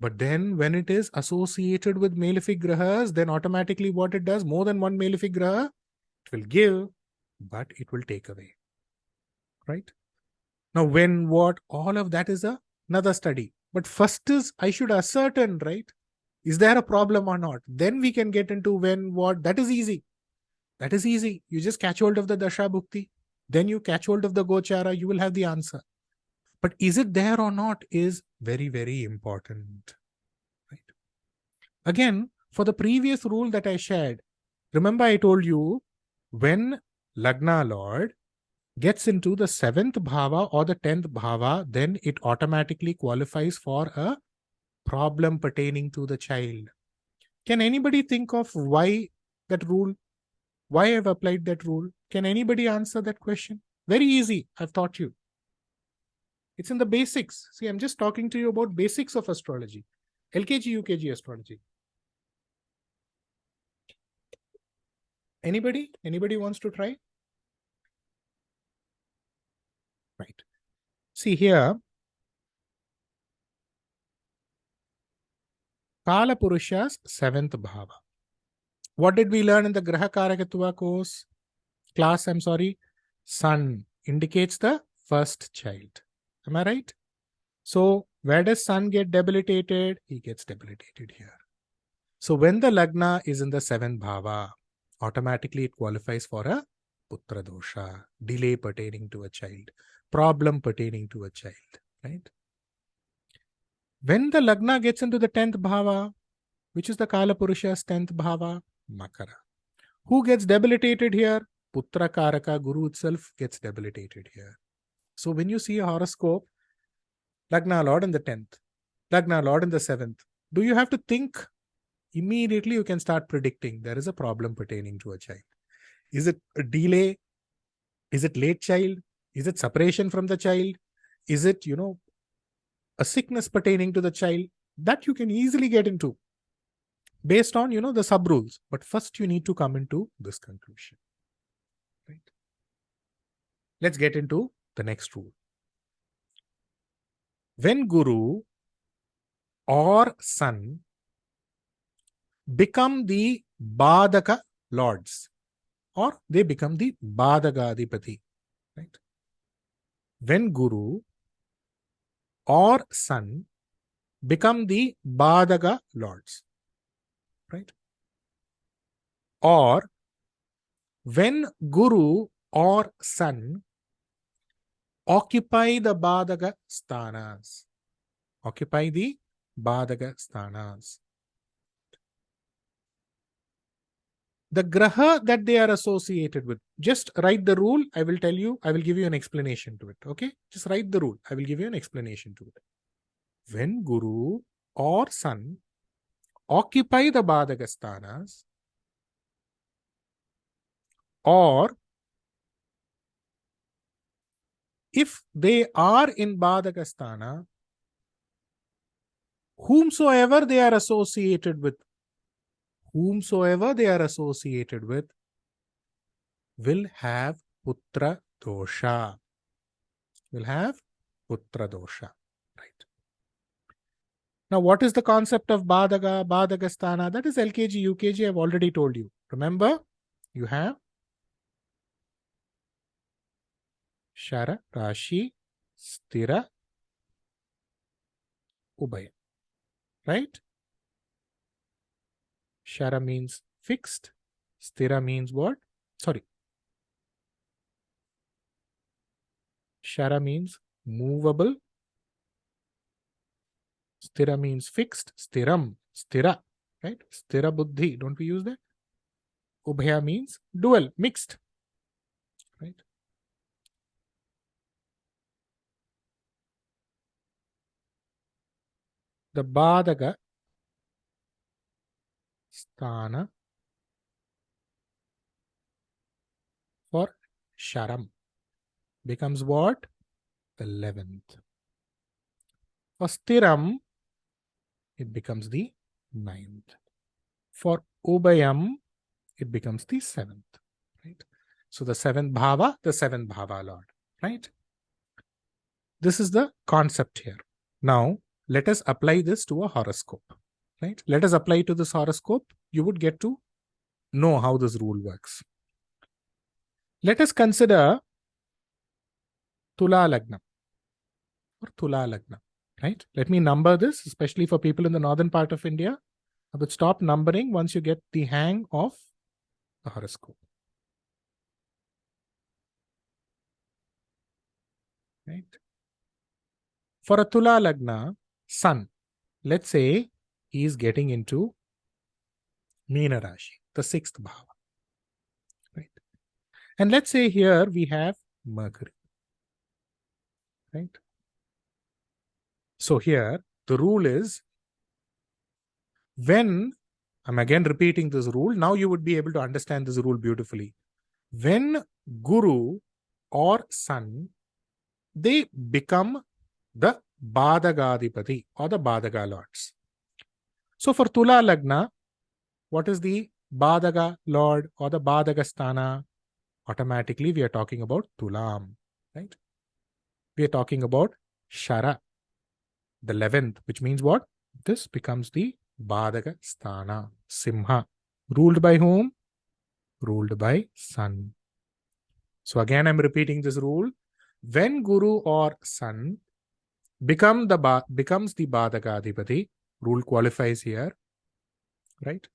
But then when it is associated with malefic grahas, then automatically what it does, more than one malefic graha, it will give, but it will take away. Right? Now, when, what, all of that is another study. But first is, I should ascertain, right? Is there a problem or not? Then we can get into when, what. That is easy. That is easy. You just catch hold of the Dasha Bhukti. Then you catch hold of the Gochara. You will have the answer. But is it there or not is very, very important. Right? Again, for the previous rule that I shared, remember I told you, when Lagna Lord gets into the 7th bhava or the 10th bhava, then it automatically qualifies for a problem pertaining to the child. Can anybody think of why that rule? Why I've applied that rule? Can anybody answer that question? Very easy. I've taught you. It's in the basics. See, I'm just talking to you about basics of astrology. LKG, UKG astrology. Anybody? Anybody wants to try? Right. See here, Kala Purusha's 7th bhava. What did we learn in the Graha Karakatwa course? Class, I'm sorry. Sun indicates the first child. Am I right? So, where does Sun get debilitated? He gets debilitated here. So, when the Lagna is in the 7th bhava, automatically it qualifies for a Putra dosha, delay pertaining to a child, problem pertaining to a child, right? When the Lagna gets into the 10th bhava, which is the Kala Purusha's 10th bhava, Makara. Who gets debilitated here? Putra Karaka, Guru itself gets debilitated here. So when you see a horoscope, Lagna Lord in the 10th, Lagna Lord in the 7th, do you have to think? Immediately you can start predicting there is a problem pertaining to a child. Is it a delay? Is it late child? Is it separation from the child? Is it, a sickness pertaining to the child? That you can easily get into based on, the sub rules. But first you need to come into this conclusion. Right? Let's get into the next rule. When Guru or Sun become the Badhaka lords, or they become the Badhaka Adhipati, right? When Guru or Sun become the Badhaka lords, right? Or when Guru or Sun occupy the Badhaka sthanas, occupy the Badhaka sthanas. The graha that they are associated with, just write the rule. I will tell you, I will give you an explanation to it. Okay? Just write the rule. I will give you an explanation to it. When Guru or Sun occupy the Badhaka sthanas, or if they are in Badhaka sthana, whomsoever they are associated with, will have Putra dosha. Will have Putra dosha. Right. Now, what is the concept of Badhaka, Badhaka sthana? That is LKG, UKG. I've already told you. Remember, you have Shara, Rashi, Sthira, Ubhaya. Right? Shara means fixed. Sthira means what? Sorry. Shara means movable. Stira means fixed. Stiram. Stira. Right? Stira buddhi. Don't we use that? Ubhaya means dual, mixed. Right? The Badhaka sthana for Sharam becomes what? 11th. For Stiram, it becomes the 9th. For Ubayam, it becomes the 7th. Right? So the 7th bhava, the 7th bhava lord. Right? This is the concept here. Now, let us apply this to a horoscope. Right? Let us apply to this horoscope. You would get to know how this rule works. Let us consider Tula Lagna or Tula Lagna. Right? Let me number this, especially for people in the northern part of India. I would stop numbering once you get the hang of the horoscope. Right? For a Tula Lagna, Sun, let's say he is getting into Meena Rashi, the 6th bhava. Right? And let's say here we have Mercury. Right? So here the rule is, when I'm again repeating this rule, now you would be able to understand this rule beautifully. When Guru or Sun, they become the Badhagadipati or the Badhaka lords. So for Tula Lagna, what is the Badhaka lord or the Badhaka sthana? Automatically we are talking about Tulam, right? We are talking about Shara, the 11th, which means what? This becomes the Badhaka sthana, Simha. Ruled by whom? Ruled by Sun. So again, I'm repeating this rule. When Guru or Sun becomes the Badhaka Adhipati, rule qualifies here, right?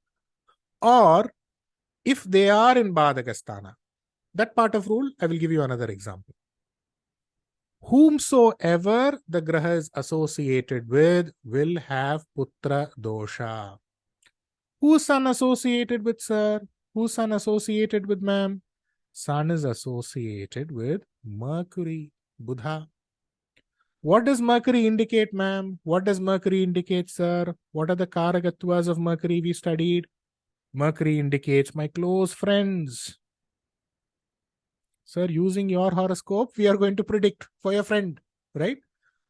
Or if they are in Badhaka sthana, that part of rule, I will give you another example. Whomsoever the graha is associated with will have putra dosha. Who's Sun associated with, sir? Who's Sun associated with, ma'am? Sun is associated with Mercury, Buddha. What does Mercury indicate, ma'am? What does Mercury indicate, sir? What are the Karakatwas of Mercury we studied? Mercury indicates my close friends. Sir, using your horoscope, we are going to predict for your friend, right?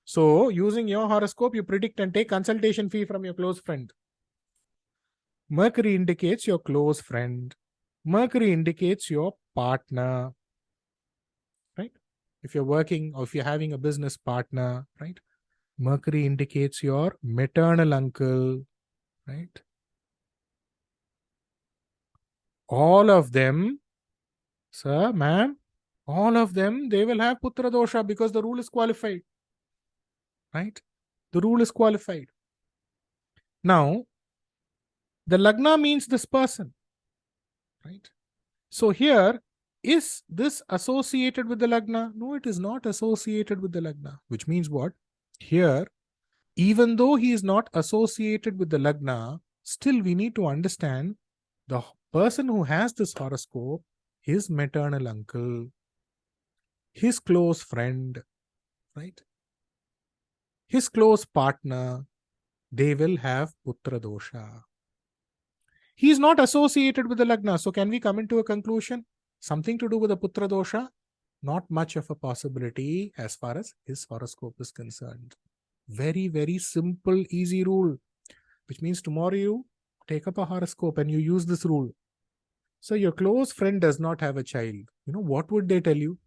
So, using your horoscope, you predict and take consultation fee from your close friend. Mercury indicates your close friend. Mercury indicates your partner, right? If you're working or if you're having a business partner, right? Mercury indicates your maternal uncle, right? All of them, sir, ma'am, all of them, they will have putra dosha because the rule is qualified, right? The rule is qualified. Now, the lagna means this person, right? So here, is this associated with the lagna? No, it is not associated with the lagna, which means what? Here, even though he is not associated with the lagna, still we need to understand the person who has this horoscope, his maternal uncle, his close friend, right? His close partner, they will have putra dosha. He is not associated with the lagna. So can we come into a conclusion? Something to do with the putra dosha? Not much of a possibility as far as his horoscope is concerned. Very, very simple, easy rule, which means tomorrow you take up a horoscope and you use this rule. So your close friend does not have a child. You know, what would they tell you?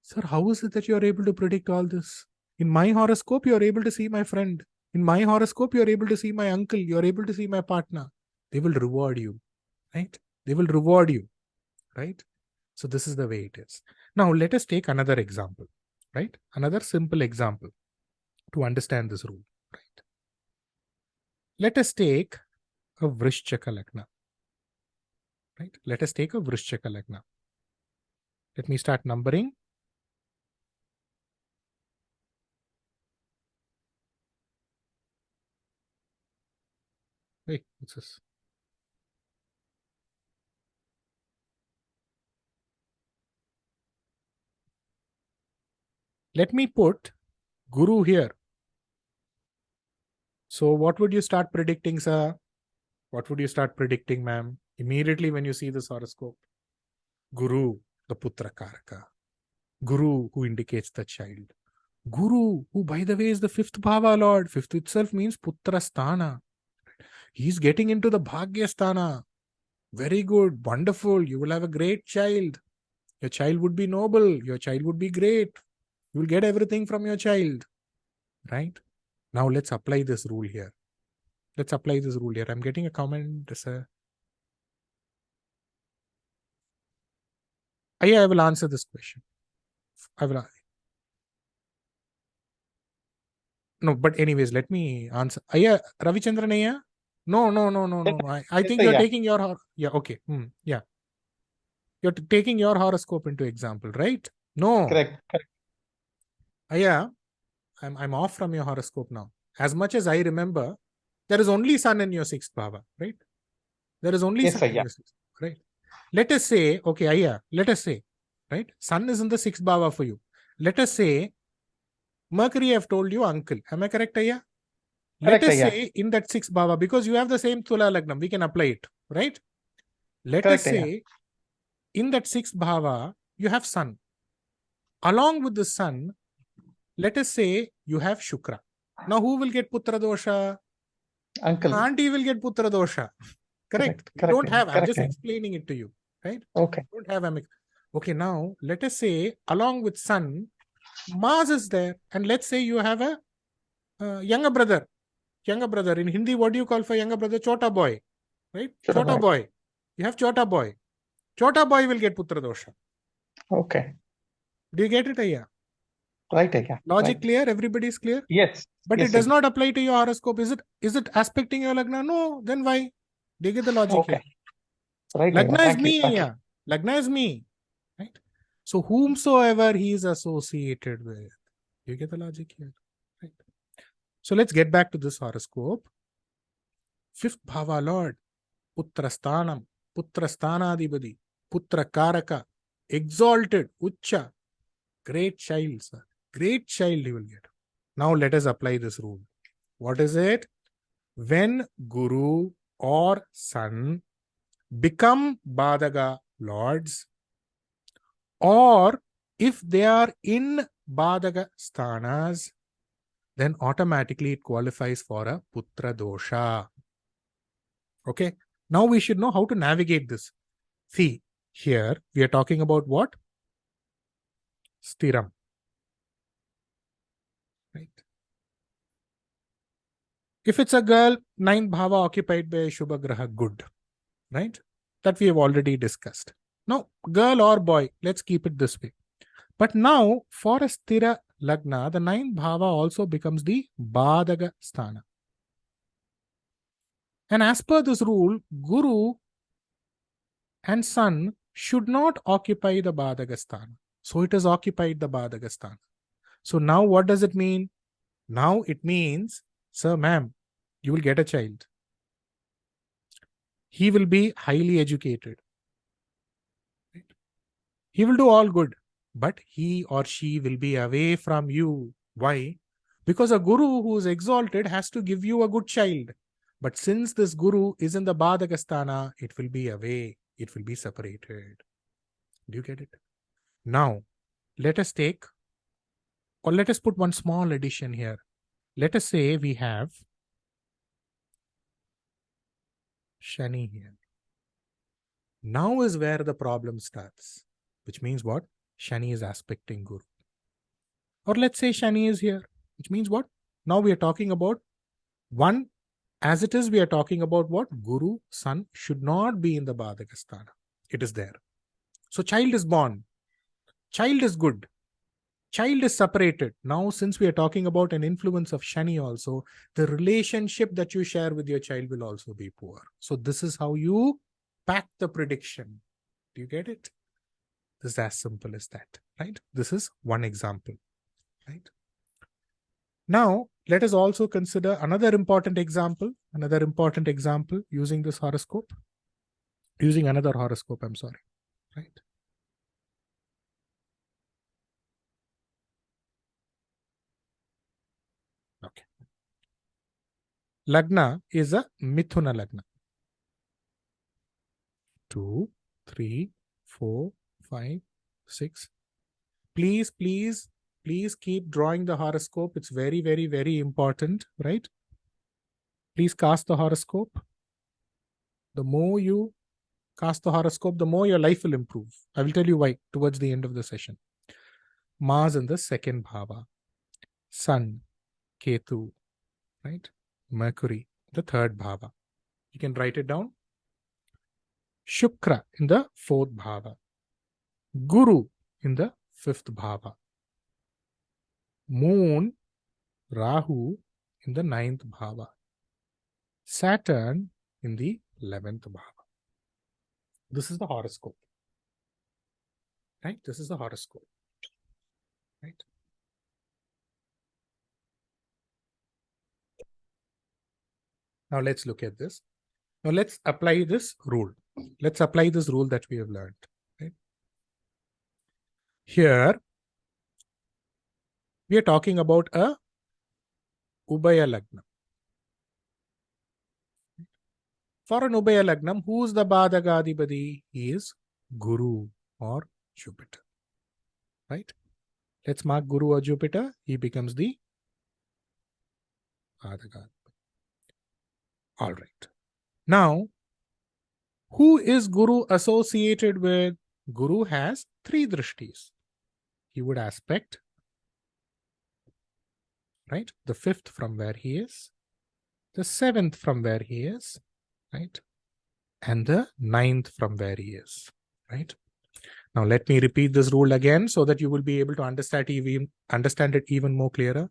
Sir, how is it that you are able to predict all this? In my horoscope, you are able to see my friend. In my horoscope, you are able to see my uncle. You are able to see my partner. They will reward you, right? They will reward you, right? So this is the way it is. Now, let us take another example, right? Another simple example to understand this rule, right? Let us take a Vrishchaka Lagna, Right? Let us take a Vrishchika Lagna. Let me start numbering. Wait, what's this? Let me put Guru here. So what would you start predicting, sir? What would you start predicting, ma'am? Immediately when you see this horoscope. Guru, the Putra Karaka. Guru, who indicates the child. Guru, who by the way is the fifth Bhava Lord. Fifth itself means Putra Sthana. He's getting into the Bhagya Sthana. Very good, wonderful. You will have a great child. Your child would be noble. Your child would be great. You will get everything from your child. Right? Now let's apply this rule here. Let's apply this rule here. I'm getting a comment, sir. I will answer this question. No, but anyways, let me answer. Ravichandran Ayya? No. I think you're taking your... Yeah, okay. Yeah. You're taking your horoscope into example, right? No. Correct. Ayya, I'm off from your horoscope now. As much as I remember, there is only sun in your sixth bhava, right? There is only sun in your sixth, right? Let us say, okay, Ayya, let us say, right? Sun is in the sixth bhava for you. Let us say, Mercury, I've told you, uncle. Am I correct, Ayya? Let us say in that sixth bhava, because you have the same Tula Lagnam, we can apply it, right? Let us say in that sixth bhava, you have sun. Along with the sun, let us say you have Shukra. Now, who will get Putra Dosha? Uncle. Auntie will get Putra Dosha. Correct. You don't have. I'm just explaining it to you. Right? Okay. You don't have. Okay, now let us say along with sun, Mars is there. And let's say you have a younger brother. Younger brother. In Hindi, what do you call for younger brother? Chota boy. Right? Chota boy. You have Chota boy. Chota boy will get Putra Dosha. Okay. Do you get it, Ayya? Right, Ayya. Logic clear? Everybody is clear? Yes. But it does not apply to your horoscope. Is it aspecting your Lagna? No. Then why? Do you get the logic here? Right. Lagna is me, Ayya. Lagna is me. Right? So whomsoever he is associated with. Do you get the logic here? Right. So let's get back to this horoscope. Fifth Bhava Lord. Putra Sthanam. Putra Sthanadibadi. Putra Karaka. Exalted. Ucha. Great child, sir. Great child he will get. Now let us apply this rule. What is it? When Guru or Sun become Badhaka Lords, or if they are in Badhaka Sthanas, then automatically it qualifies for a Putra Dosha. Okay. Now we should know how to navigate this. See, here we are talking about what? Stiram. Right. If it's a girl, 9th bhava occupied by Shubha Graha, good. Right? That we have already discussed. Now, girl or boy, let's keep it this way. But now, for a Stira Lagna, the 9th bhava also becomes the Badhaka Sthana. And as per this rule, Guru and Sun should not occupy the Badhaka Sthana. So it has occupied the Badhaka Sthana. So now what does it mean? Now it means, sir, ma'am, you will get a child. He will be highly educated. Right? He will do all good, but he or she will be away from you. Why? Because a guru who is exalted has to give you a good child. But since this guru is in the Badhaka Sthana, it will be away. It will be separated. Do you get it? Now, let us take, or let us put one small addition here. Let us say we have Shani here. Now is where the problem starts, which means what? Shani is aspecting Guru. Or let's say Shani is here, which means what? Now we are talking about one, as it is, we are talking about what? Guru, Sun should not be in the Badhaka Sthana. It is there. So child is born. Child is good. Child is separated. Now, since we are talking about an influence of Shani also, the relationship that you share with your child will also be poor. So this is how you pack the prediction. Do you get it? This is as simple as that, right? This is one example, right? Now, let us also consider another important example using this horoscope, using another horoscope, I'm sorry, right? Okay. Lagna is a Mithuna Lagna. 2, 3, 4, 5, 6. Please keep drawing the horoscope. It's very, very, very important, right? Please cast the horoscope. The more you cast the horoscope, the more your life will improve. I will tell you why towards the end of the session. Mars in the second bhava. Sun, Ketu, right? Mercury, the third bhava. You can write it down. Shukra in the fourth bhava. Guru in the fifth bhava. Moon, Rahu in the ninth bhava. Saturn in the 11th bhava. This is the horoscope. Right? This is the horoscope. Right? Now let's look at this. Now let's apply this rule. Let's apply this rule that we have learned. Right? Here, we are talking about a Ubaya Lagna. For an Ubaya Lagnam, who is the BADHAKA Adhipati? He is Guru or Jupiter. Right? Let's mark Guru or Jupiter. He becomes the BADHAKA. All right. Now, who is Guru associated with? Guru has 3 drishtis. He would aspect, right? The 5th from where he is, the 7th from where he is, right? And the 9th from where he is, right? Now, let me repeat this rule again so that you will be able to understand it even more clearer.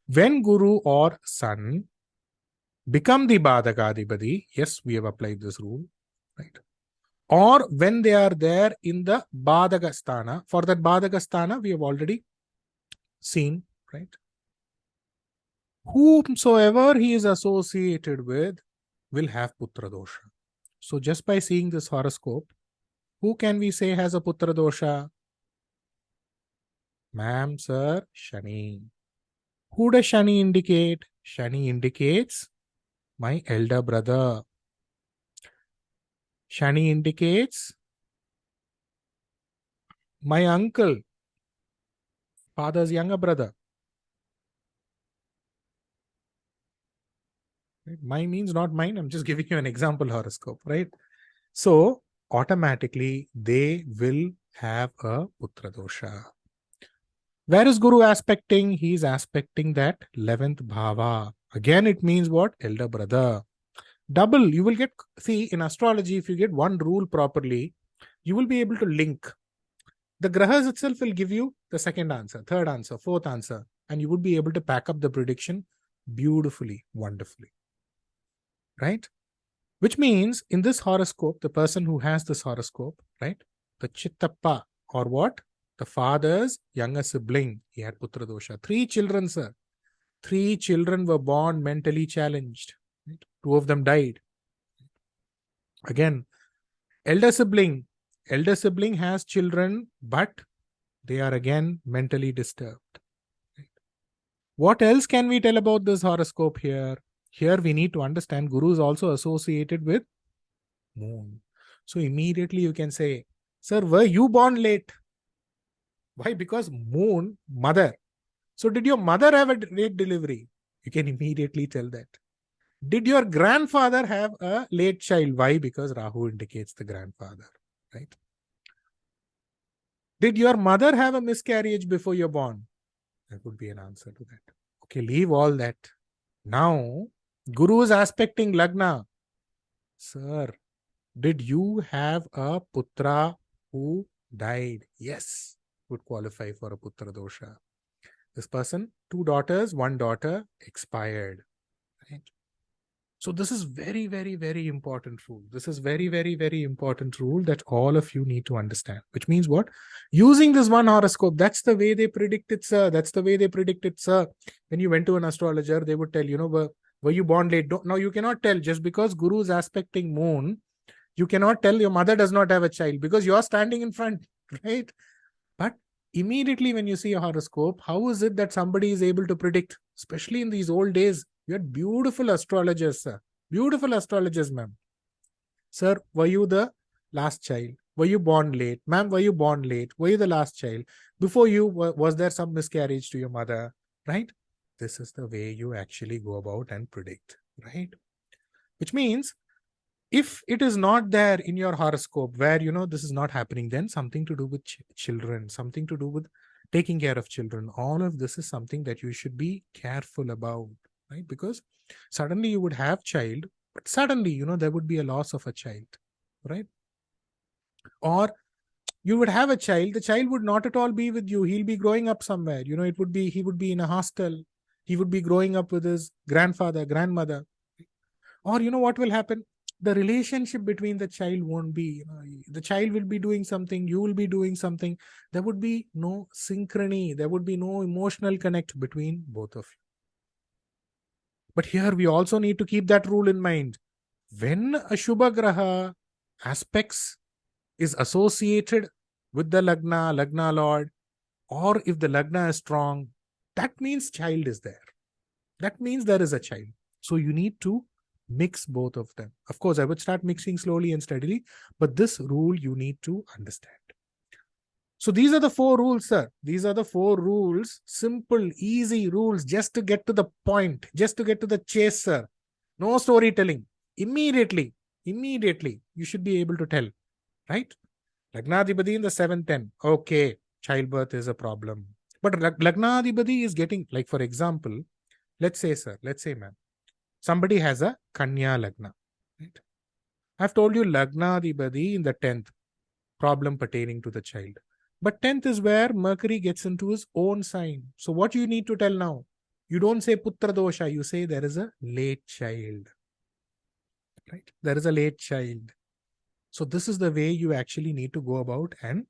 When Guru or Sun become the BADHAKA Adhipati, yes, we have applied this rule, right? Or when they are there in the BADHAKA Sthana, for that BADHAKA Sthana, we have already seen, right? Whomsoever he is associated with will have Putra Dosha. So just by seeing this horoscope, who can we say has a Putra Dosha? Ma'am, sir, Shani. Who does Shani indicate? Shani indicates my elder brother. Shani indicates my uncle, father's younger brother. Right? Mine means not mine. I'm just giving you an example horoscope, right? So automatically they will have a Putra Dosha. Where is Guru aspecting? He is aspecting that 11th bhava. Again, it means what? Elder brother. Double, you will get, see, in astrology, if you get one rule properly, you will be able to link. The grahas itself will give you the second answer, third answer, fourth answer, and you would be able to pack up the prediction beautifully, wonderfully. Right? Which means in this horoscope, the person who has this horoscope, right? The Chittappa or what? The father's younger sibling, he had Putra Dosha. 3 children, sir. 3 children were born mentally challenged. Right? 2 of them died. Again, elder sibling has children, but they are again mentally disturbed. Right? What else can we tell about this horoscope here? Here we need to understand Guru is also associated with Moon. So immediately you can say, sir, were you born late? Why? Because Moon, mother. So did your mother have a late delivery? You can immediately tell that. Did your grandfather have a late child? Why? Because Rahu indicates the grandfather, right? Did your mother have a miscarriage before you're born? That would be an answer to that. Okay, leave all that. Now, Guru is aspecting Lagna. Sir, did you have a putra who died? Yes, would qualify for a Putra Dosha. This person, 2 daughters, 1 daughter expired. Right? So this is very, very, very important rule. This is very, very, very important rule that all of you need to understand. Which means what? Using this one horoscope, that's the way they predict it, sir. That's the way they predict it, sir. When you went to an astrologer, they would tell, were you born late? Now you cannot tell just because Guru is aspecting moon. You cannot tell your mother does not have a child because you are standing in front, right? But immediately when you see a horoscope, how is it that somebody is able to predict, especially in these old days? You had beautiful astrologers, sir. Beautiful astrologers, ma'am. Sir, were you the last child? Were you born late? Ma'am, were you born late? Were you the last child? Before you, was there some miscarriage to your mother? Right? This is the way you actually go about and predict, right? Which means, if it is not there in your horoscope where, this is not happening, then something to do with children, something to do with taking care of children. All of this is something that you should be careful about, right? Because suddenly you would have child, but suddenly, there would be a loss of a child, right? Or you would have a child, the child would not at all be with you. He'll be growing up somewhere. He would be in a hostel. He would be growing up with his grandfather, grandmother. Or what will happen? The relationship between the child won't be, the child will be doing something, you will be doing something. There would be no synchrony. There would be no emotional connect between both of you. But here we also need to keep that rule in mind. When a Shubha Graha aspects is associated with the Lagna Lord, or if the Lagna is strong, that means child is there. That means there is a child. So you need to mix both of them. Of course, I would start mixing slowly and steadily, but this rule you need to understand. So these are the 4 rules, sir. These are the 4 rules, simple, easy rules, just to get to the point, just to get to the chase, sir. No storytelling. Immediately, you should be able to tell, right? Lagnadhipati in the 7th 10. Okay, childbirth is a problem. But Lagnadhipati is getting, like for example, let's say, ma'am, somebody has a Kanya Lagna, right? I've told you Lagnadhipati in the 10th, problem pertaining to the child. But 10th is where Mercury gets into his own sign. So what you need to tell now? You don't say Putra Dosha, you say there is a late child, right? There is a late child. So this is the way you actually need to go about and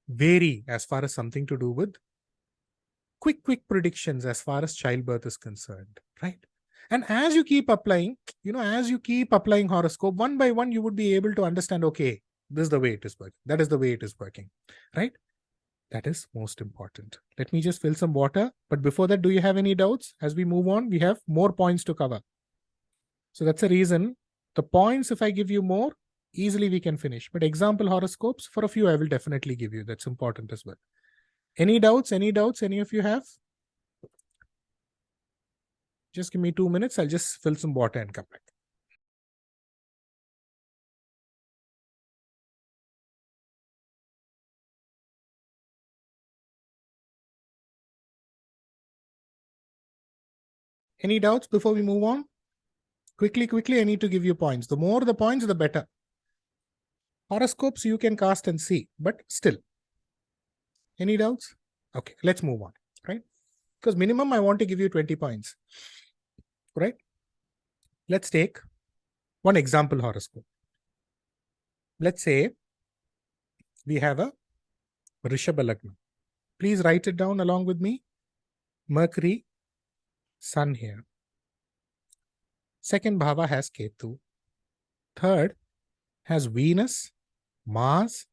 vary as far as something to do with quick predictions as far as childbirth is concerned, right? And as you keep applying, horoscope, one by one, you would be able to understand, okay, this is the way it is working. That is the way it is working, right? That is most important. Let me just fill some water. But before that, do you have any doubts? As we move on, we have more points to cover. So that's the reason. The points, if I give you more, easily we can finish. But example horoscopes, for a few, I will definitely give you. That's important as well. Any doubts? Any of you have? Just give me 2 minutes. I'll just fill some water and come back. Any doubts before we move on? Quickly, I need to give you points. The more the points, the better. Horoscopes you can cast and see, but still. Any doubts? Okay, let's move on, right? Because minimum I want to give you 20 points, right? Let's take one example horoscope. Let's say we have a Rishabha Lagna. Please write it down along with me. Mercury, Sun here. Second bhava has Ketu. Third has Venus, Mars,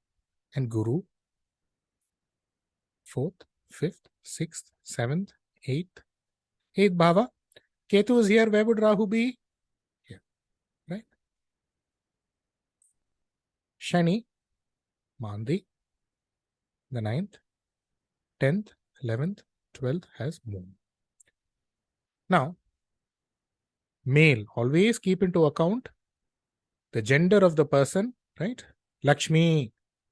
and Guru. 4th, 5th, 6th, 7th, 8th. 8th bhava. Ketu is here. Where would Rahu be? Here, right? Shani, Mandi. The 9th, 10th, 11th, 12th has Moon. Now, male, always keep into account the gender of the person, right? Lakshmi,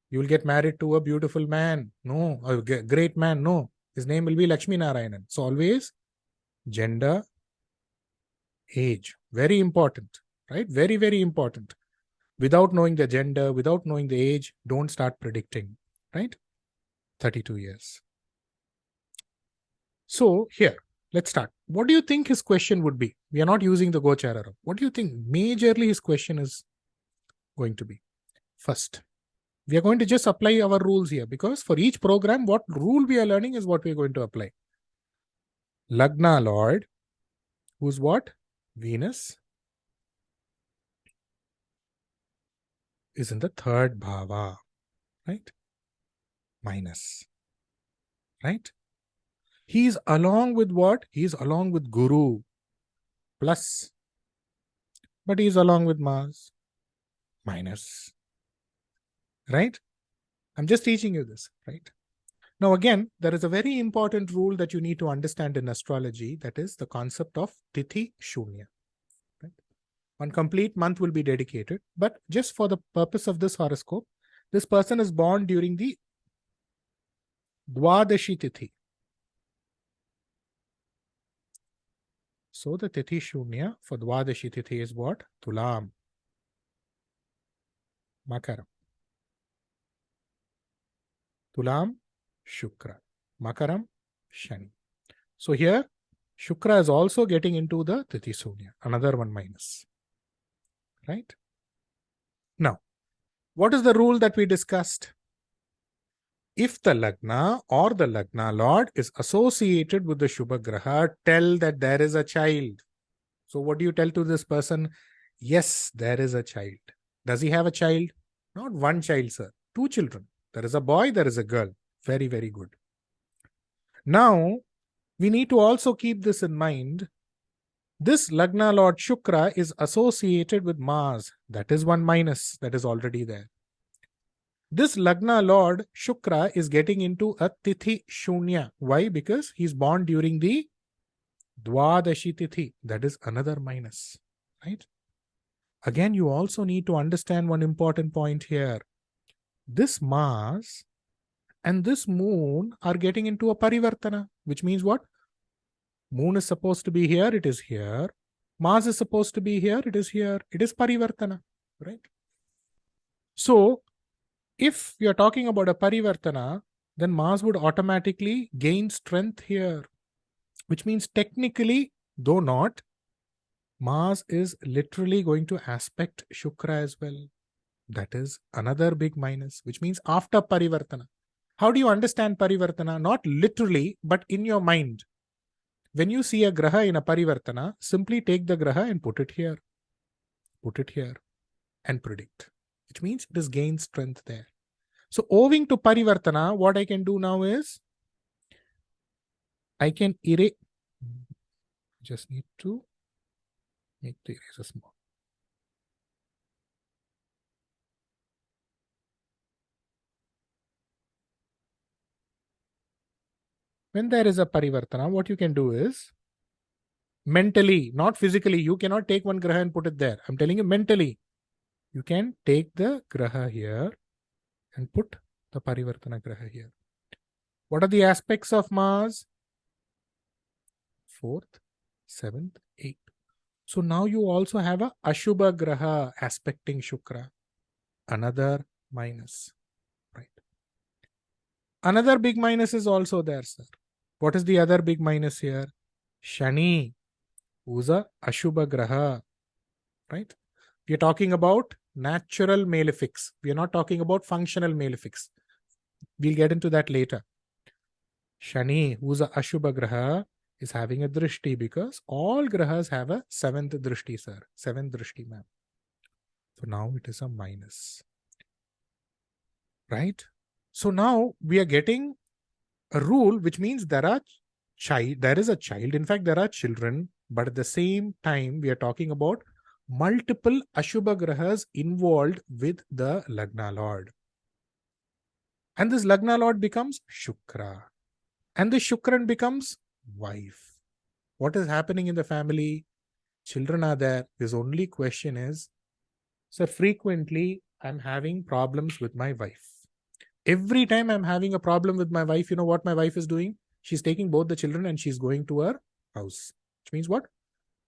you will get married to a beautiful man. No, a great man. No, his name will be Lakshmi Narayanan. So always gender, age, very important, right? Very, very important. Without knowing the gender, without knowing the age, don't start predicting, right? 32 years. So here, let's start. what do you think his question would be? We are not using the GOCHARA. What do you think majorly his question is going to be? First, we are going to just apply our rules here, because for each program, what rule we are learning is what we are going to apply. Lagna Lord, who's what? Venus, is in the third bhava, right? Minus, right? He's along with what? He's along with Guru, plus, but he's along with Mars, minus, right? I'm just teaching you this, right? Now, again, there is a very important rule that you need to understand in astrology, that is the concept of TITHI, SHOONYA. Right? One complete month will be dedicated, but just for the purpose of this horoscope, this person is born during the Dwadashi Tithi. So the Tithi Shoonya for Dwadashi Tithi is what? Tulam, Makaram. Tulam, Shukra. Makaram, Shani. So here, Shukra is also getting into the Tithi Shoonya, another one minus. Right? Now, what is the rule that we discussed? If the Lagna or the Lagna Lord is associated with the Shubha Graha, tell that there is a child. So what do you tell to this person? Yes, there is a child. Does he have a child? Not one child, sir. 2 children. There is a boy, there is a girl. Very, very good. Now, we need to also keep this in mind. This Lagna Lord Shukra is associated with Mars. That is one minus. That is already there. This Lagna Lord Shukra is getting into a Tithi Shunya. Why? Because he's born during the Dwadashi Tithi. That is another minus. Right? Again, you also need to understand one important point here. This Mars and this Moon are getting into a Parivartana, which means what? Moon is supposed to be here, it is here. Mars is supposed to be here, it is here. It is Parivartana. Right? So, if you're talking about a Parivartana, then Mars would automatically gain strength here, which means technically, though not, Mars is literally going to aspect Shukra as well. That is another big minus, which means after Parivartana. How do you understand Parivartana? Not literally, but in your mind. When you see a Graha in a Parivartana, simply take the Graha and put it here. Put it here and predict. Which means it is gained strength there. So owing to Parivartana, what I can do now is, I can erase, just need to make the eraser small. When there is a Parivartana, what you can do is, mentally, not physically, you cannot take one Graha and put it there. I'm telling you mentally. You can take the Graha here and put the Parivartana Graha here. What are the aspects of Mars? 4th, 7th, 8th. So now you also have a Ashubha Graha aspecting Shukra. Another minus. Right. Another big minus is also there, sir. What is the other big minus here? Shani, who's a Ashubha Graha. Right? We are talking about natural malefics. We are not talking about functional malefics. We'll get into that later. Shani, who's a Ashubha Graha, is having a drishti, because all grahas have a 7th drishti, sir. 7th drishti, ma'am. So now it is a minus. Right? So now we are getting a rule, which means there is a child. In fact, there are children, but at the same time, we are talking about multiple Ashubha Grahas involved with the Lagna Lord. And this Lagna Lord becomes Shukra. And the Shukran becomes wife. What is happening in the family? Children are there. His only question is, sir, frequently I'm having problems with my wife. Every time I'm having a problem with my wife, you know what my wife is doing? She's taking both the children and she's going to her house. Which means what?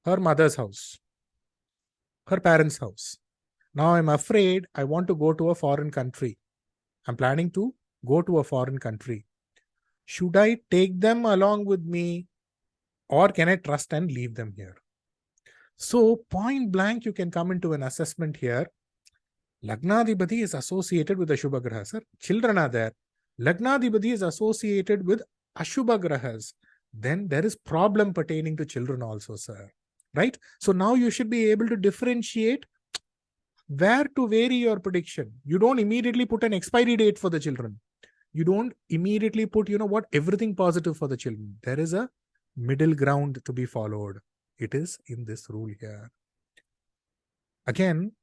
Her mother's house. Her parents' house. Now I'm afraid I want to go to a foreign country. I'm planning to go to a foreign country. Should I take them along with me? Or can I trust and leave them here? So point blank, you can come into an assessment here. Lagnadhipati is associated with the Shubha Graha, sir. Children are there. Lagnadhipati is associated with Ashubha Grahas. Then there is problem pertaining to children also, sir. Right? So now you should be able to differentiate where to vary your prediction. You don't immediately put an expiry date for the children. You don't immediately put, everything positive for the children. There is a middle ground to be followed. It is in this rule here. Again,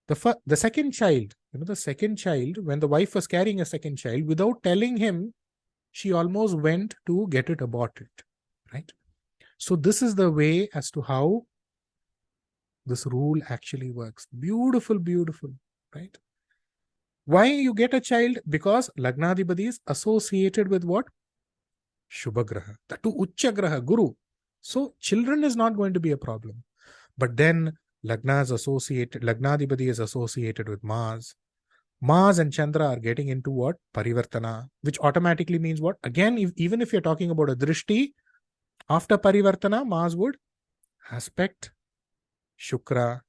the second child, when the wife was carrying a second child, without telling him, she almost went to get it aborted, right? So this is the way as to how this rule actually works. Beautiful, beautiful, right? Why you get a child? Because Lagnadhipati is associated with what? Shubha Graha. That too Ucha Graha, Guru. So children is not going to be a problem. But then Lagnadhipati is associated with Mars. Mars and Chandra are getting into what? Parivartana, which automatically means what? Again, even if you're talking about a drishti, after Parivartana, Mars would aspect Shukra.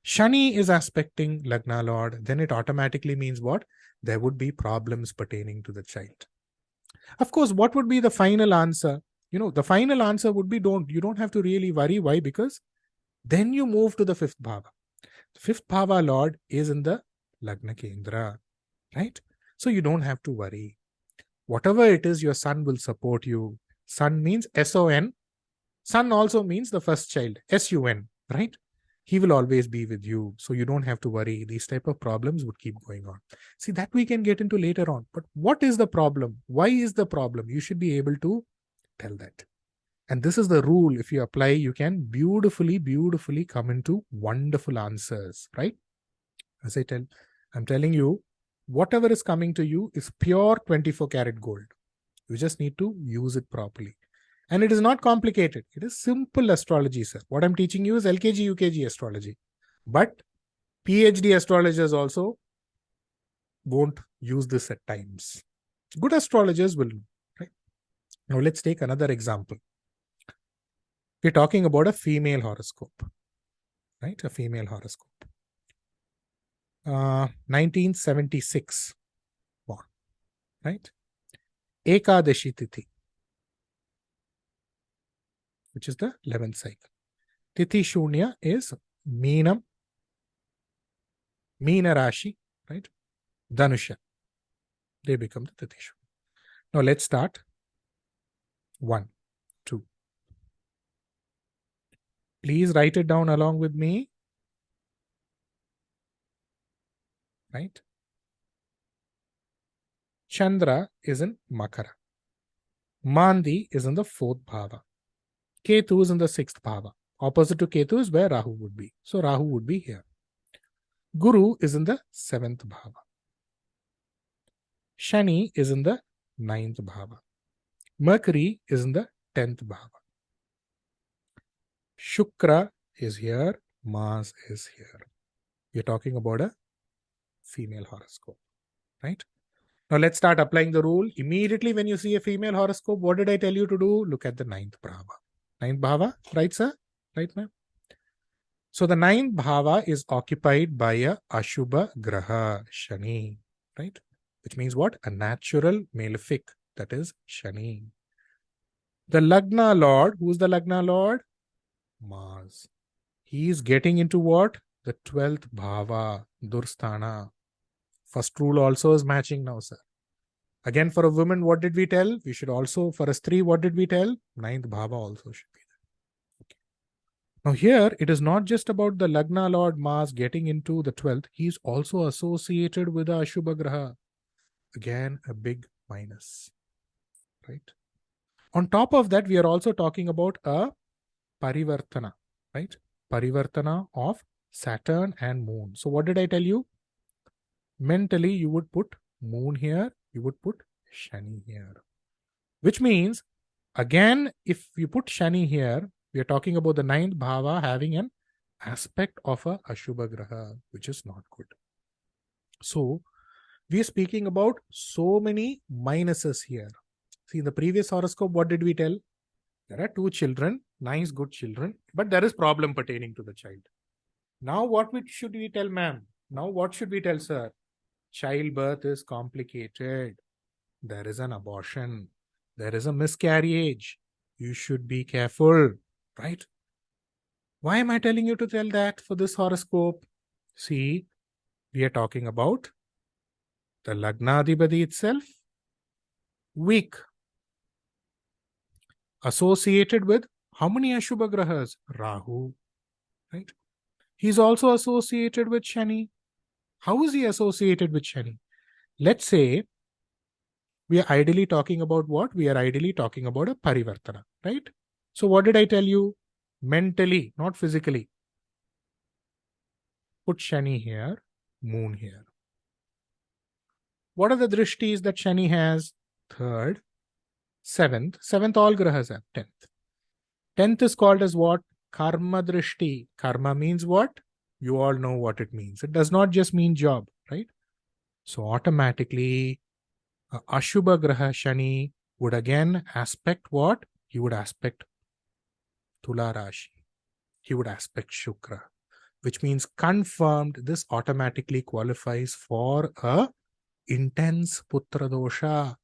Shani is aspecting Lagna Lord. Then it automatically means what? There would be problems pertaining to the child. Of course, what would be the final answer? The final answer would be you don't have to really worry. Why? Because then you move to the fifth bhava. The fifth bhava Lord is in the Lagna Kendra, right? So you don't have to worry. Whatever it is, your son will support you. Son means S-O-N. Son also means the first child, S-U-N, right? He will always be with you. So you don't have to worry. These type of problems would keep going on. See, that we can get into later on. But what is the problem? Why is the problem? You should be able to tell that. And this is the rule. If you apply, you can beautifully, beautifully come into wonderful answers, right? As I'm telling you, whatever is coming to you is pure 24 karat gold. You just need to use it properly. And it is not complicated. It is simple astrology, sir. What I'm teaching you is LKG, UKG astrology. But PhD astrologers also won't use this at times. Good astrologers will, right? Now let's take another example. We're talking about a female horoscope, right? A female horoscope. 1976 born, right? Ekadashi Tithi, which is the 11th cycle. Tithi Shoonya is Meena Rashi, right? Dhanusha. They become the Tithi Shoonya. Now let's start. 1, 2. Please write it down along with me. Right? Chandra is in Makara. Mandi is in the 4th bhava. Ketu is in the 6th bhava. Opposite to Ketu is where Rahu would be. So Rahu would be here. Guru is in the 7th bhava. Shani is in the 9th bhava. Mercury is in the 10th bhava. Shukra is here. Mars is here. We're talking about a female horoscope, right? Now let's start applying the rule. Immediately when you see a female horoscope, what did I tell you to do? Look at the 9th bhava. 9th bhava, right, sir? Right, ma'am? So the 9th bhava is occupied by a Ashubha Graha, Shani, right? Which means what? A natural malefic, that is Shani. The Lagna Lord, who's the Lagna Lord? Mars. He is getting into what? The 12th bhava, Dursthana. First rule also is matching now, sir. Again, for a woman, what did we tell? We should also, for a Stree, what did we tell? 9th bhava also should be there. Okay. Now here, it is not just about the Lagna Lord Mars getting into the 12th. He is also associated with the Ashubha Graha. Again, a big minus, right? On top of that, we are also talking about a Parivartana, right? Parivartana of Saturn and Moon. So what did I tell you? Mentally, you would put Moon here, you would put Shani here. Which means, again, if you put Shani here, we are talking about the 9th bhava having an aspect of a Ashubha Graha, which is not good. So, we are speaking about so many minuses here. See, in the previous horoscope, what did we tell? There are 2 children, nice, good children, but there is problem pertaining to the child. Now, should we tell ma'am? Now, what should we tell sir? Childbirth is complicated. There is an abortion. There is a miscarriage. You should be careful, right? Why am I telling you to tell that for this horoscope? See, we are talking about the Lagnadhipati itself, weak, associated with how many Ashubha Grahas? Rahu, right? He's also associated with Shani. How is he associated with Shani? Let's say we are ideally talking about what? We are ideally talking about a parivartana, right? So what did I tell you? Mentally, not physically. Put Shani here, Moon here. What are the drishtis that Shani has? 3rd, 7th. 7th all grahas have 10th. 10th is called as what? Karma drishti. Karma means what? You all know what it means. It does not just mean job, right? So automatically, Ashubha Graha Shani would again aspect what? He would aspect Tula Rashi. He would aspect Shukra, which means confirmed this automatically qualifies for a intense Putra dosha.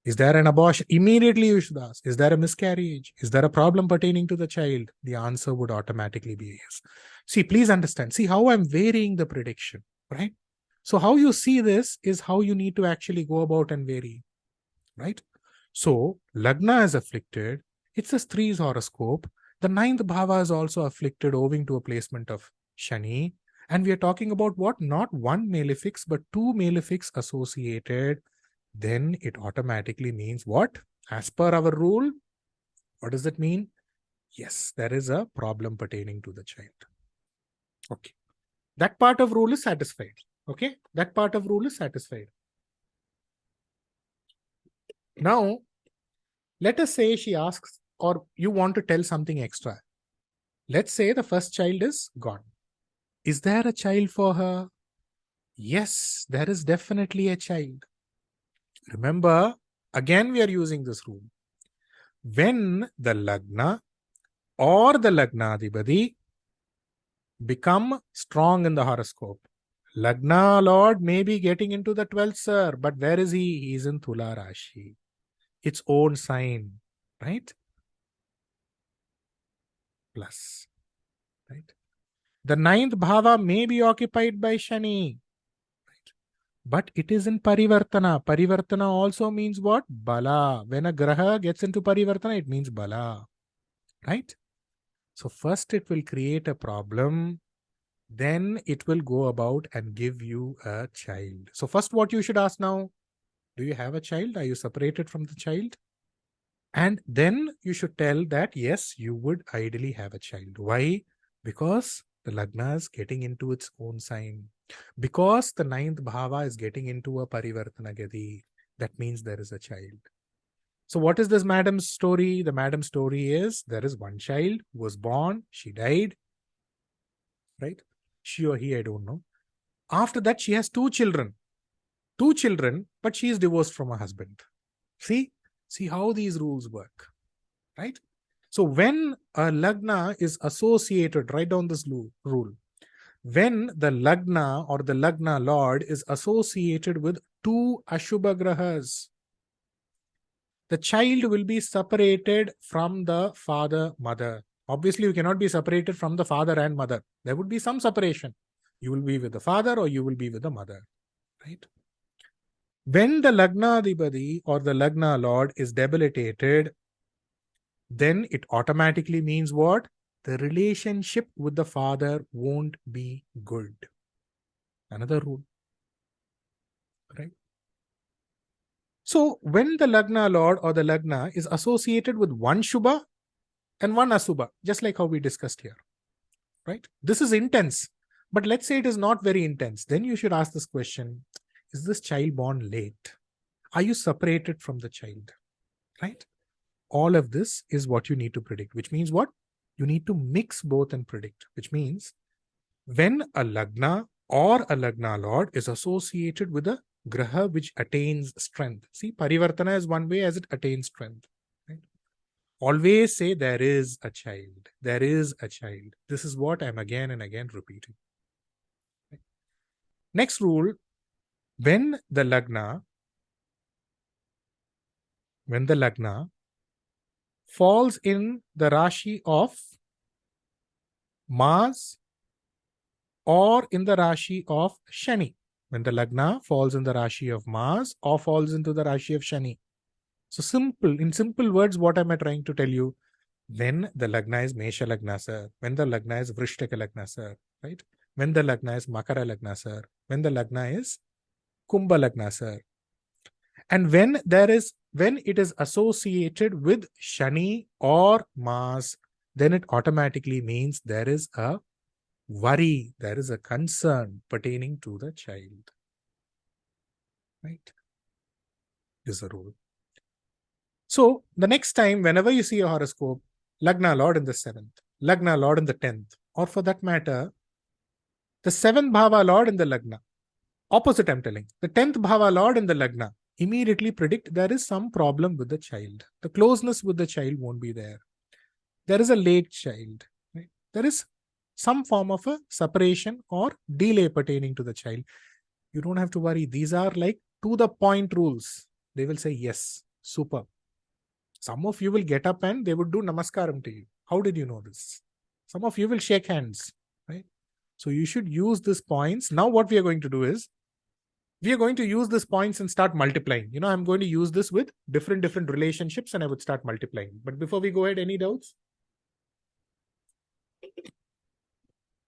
Is there an abortion? Immediately you should ask, is there a miscarriage? Is there a problem pertaining to the child? The answer would automatically be yes. See, please understand. See how I'm varying the prediction, right? So how you see this is how you need to actually go about and vary, right? So Lagna is afflicted. It's a Stri's horoscope. The 9th bhava is also afflicted owing to a placement of Shani. And we are talking about what? Not one malefics, but 2 malefics associated. Then it automatically means what? As per our rule, what does it mean? Yes, there is a problem pertaining to the child. Okay. That part of rule is satisfied. Okay. That part of rule is satisfied. Now, let us say she asks, or you want to tell something extra. Let's say the first child is gone. Is there a child for her? Yes, there is definitely a child. Remember, again we are using this rule. When the Lagna or the Lagnadhipati become strong in the horoscope, Lagna Lord may be getting into the 12th, sir, but where is he? He is in Tula Rashi, its own sign, right? Plus, right? The 9th bhava may be occupied by Shani, right? But it is in Parivartana. Parivartana also means what? Bala. When a Graha gets into Parivartana, it means Bala, right? So first it will create a problem, then it will go about and give you a child. So first what you should ask now, do you have a child? Are you separated from the child? And then you should tell that, yes, you would ideally have a child. Why? Because the Lagna is getting into its own sign. Because the 9th bhava is getting into a Parivartana Gati. That means there is a child. So what is this madam's story? The madam's story is there is one child who was born, she died, right? She or he, I don't know. After that, she has 2 children. 2 children, but she is divorced from her husband. See how these rules work, right? So when a Lagna is associated, write down this rule. When the Lagna or the Lagna Lord is associated with 2 Ashubha Grahas, the child will be separated from the father, mother. Obviously, you cannot be separated from the father and mother. There would be some separation. You will be with the father or you will be with the mother, right? When the Lagnadhipati or the Lagna Lord is debilitated, then it automatically means what? The relationship with the father won't be good. Another rule, right? So when the Lagna Lord or the Lagna is associated with one Shubha and one Asubha, just like how we discussed here, right? This is intense, but let's say it is not very intense. Then you should ask this question, is this child born late? Are you separated from the child, right? All of this is what you need to predict, which means what? You need to mix both and predict, which means when a Lagna or a Lagna Lord is associated with a Graha which attains strength. See, Parivartana is one way as it attains strength, right? Always say there is a child. There is a child. This is what I'm again and again repeating. Next rule, when the Lagna falls in the Rashi of Mars or in the Rashi of Shani. When the Lagna falls in the Rashi of Mars or falls into the Rashi of Shani. So in simple words, what am I trying to tell you? When the Lagna is Mesha Lagna, sir. When the Lagna is Vrishtaka Lagna, sir. Right? When the Lagna is Makara Lagna, sir. When the Lagna is Kumbha Lagna, sir. And when it is associated with Shani or Mars, then it automatically means there is a worry, there is a concern pertaining to the child. Right? This is a rule. So, the next time, whenever you see a horoscope, Lagna Lord in the 7th, Lagna Lord in the 10th, or for that matter, the 7th Bhava Lord in the Lagna, opposite I'm telling, the 10th Bhava Lord in the Lagna, immediately predict there is some problem with the child. The closeness with the child won't be there. There is a late child. Right? There is some form of a separation or delay pertaining to the child. You don't have to worry. These are like to the point rules. They will say yes, super. Some of you will get up and they would do namaskaram to you. How did you know this? Some of you will shake hands, right? So you should use these points. Now what we are going to do is, we are going to use these points and start multiplying. I'm going to use this with different relationships and I would start multiplying. But before we go ahead, any doubts?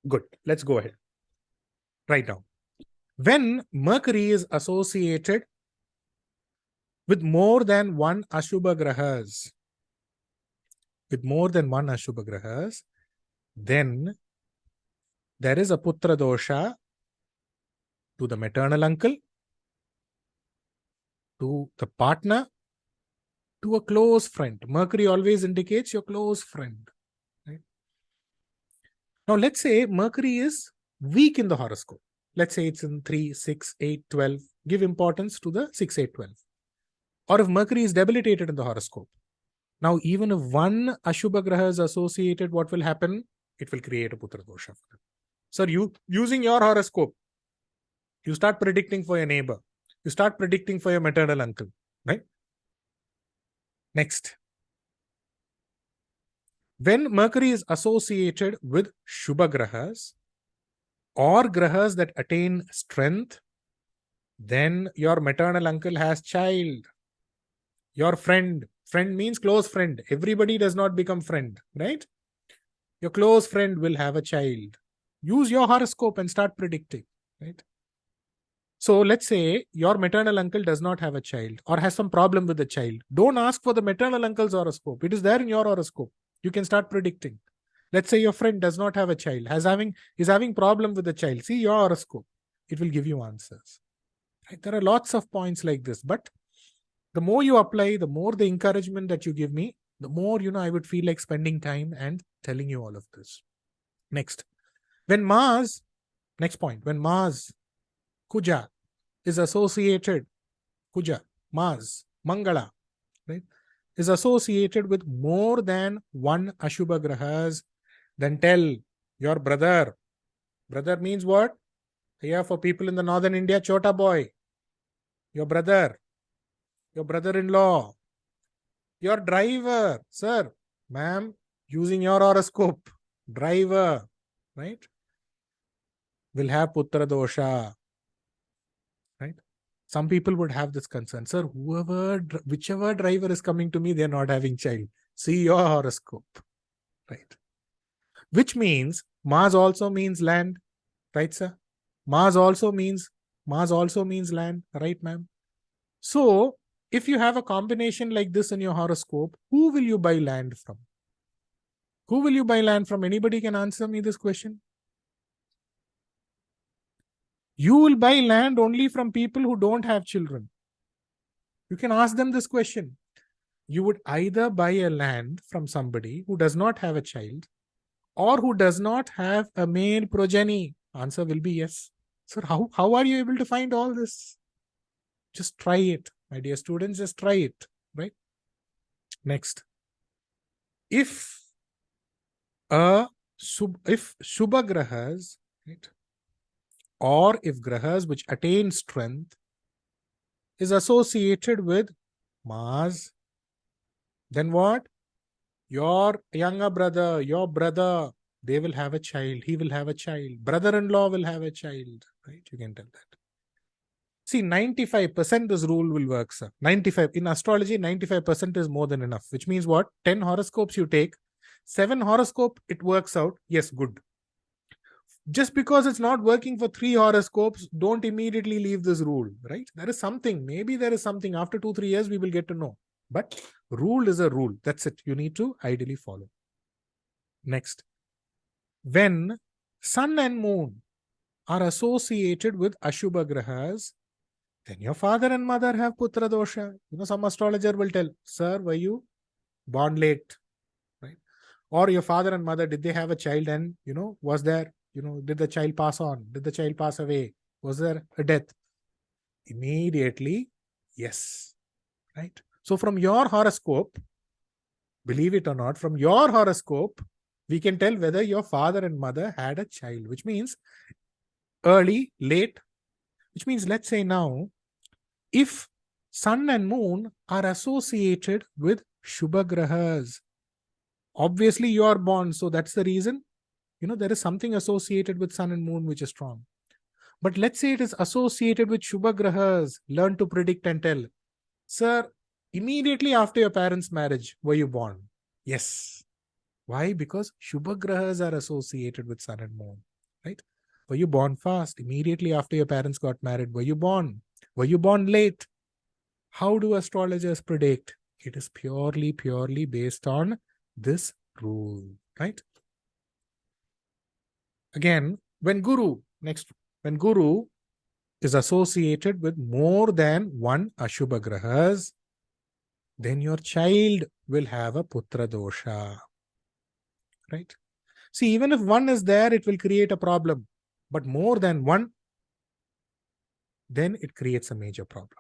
Good. Let's go ahead. Right now. When Mercury is associated with more than one Ashubha Grahas, then there is a Putra Dosha to the maternal uncle, to the partner, to a close friend. Mercury always indicates your close friend. Right? Now, let's say Mercury is weak in the horoscope. Let's say it's in 3, 6, 8, 12. Give importance to the 6, 8, 12. Or if Mercury is debilitated in the horoscope. Now, even if one Ashubha Graha is associated, what will happen? It will create a Putra Dosha. Sir, using your horoscope, you start predicting for your neighbor. You start predicting for your maternal uncle. Right? Next. When Mercury is associated with Shubha Grahas or Grahas that attain strength, then your maternal uncle has child. Your friend means close friend. Everybody does not become friend, right? Your close friend will have a child. Use your horoscope and start predicting, right? So let's say your maternal uncle does not have a child or has some problem with the child. Don't ask for the maternal uncle's horoscope. It is there in your horoscope. You can start predicting. Let's say your friend does not have a child, is having problem with the child. See your horoscope. It will give you answers. Right? There are lots of points like this, but the more you apply, the more the encouragement that you give me, the more, I would feel like spending time and telling you all of this. Next. When Mars, Kuja, is associated, Mars, Mangala, right, is associated with more than one Ashubha Grahas, then tell your brother. Brother means what? Here for people in the northern India, Chota boy. Your brother. Your brother-in-law, your driver, sir, ma'am, using your horoscope, driver, right, will have Putra Dosha, right? Some people would have this concern, sir, whichever driver is coming to me, they're not having child. See your horoscope, right? Which means Mars also means land, right, sir? Mars also means land, right, ma'am? So, if you have a combination like this in your horoscope, who will you buy land from? Who will you buy land from? Anybody can answer me this question? You will buy land only from people who don't have children. You can ask them this question. You would either buy a land from somebody who does not have a child or who does not have a male progeny. Answer will be yes. Sir, how are you able to find all this? Just try it. My dear students, just try it, right? Next. if Shubha Grahas, right, or if Grahas which attain strength is associated with Mars, then what? Your younger brother, your brother, they will have a child. He will have a child. Brother-in-law will have a child. Right? You can tell that. See, 95% this rule will work, sir. 95. In astrology, 95% is more than enough. Which means what? 10 horoscopes you take. 7 horoscope, it works out. Yes, good. Just because it's not working for 3 horoscopes, don't immediately leave this rule. Right? There is something. Maybe there is something. After 2-3 years, we will get to know. But rule is a rule. That's it. You need to ideally follow. Next. When sun and moon are associated with Ashubha Grahas, then your father and mother have Putra Dosha. Some astrologer will tell, sir, were you born late? Right? Or your father and mother, did they have a child and, was there, did the child pass on? Did the child pass away? Was there a death? Immediately, yes. Right? So from your horoscope, believe it or not, from your horoscope, we can tell whether your father and mother had a child, which means early, late, which means let's say now, if sun and moon are associated with Shubha Grahas, obviously you are born, so that's the reason, there is something associated with sun and moon which is strong. But let's say it is associated with Shubha Grahas, learn to predict and tell. Sir, immediately after your parents' marriage, were you born? Yes. Why? Because Shubha Grahas are associated with sun and moon, right? Were you born fast? Immediately after your parents got married, were you born? Were you born late? How do astrologers predict? It is purely based on this rule, right? Again, when Guru is associated with more than one Ashubha Grahas, then your child will have a Putra Dosha. Right? See, even if one is there, it will create a problem. But more than one, then it creates a major problem.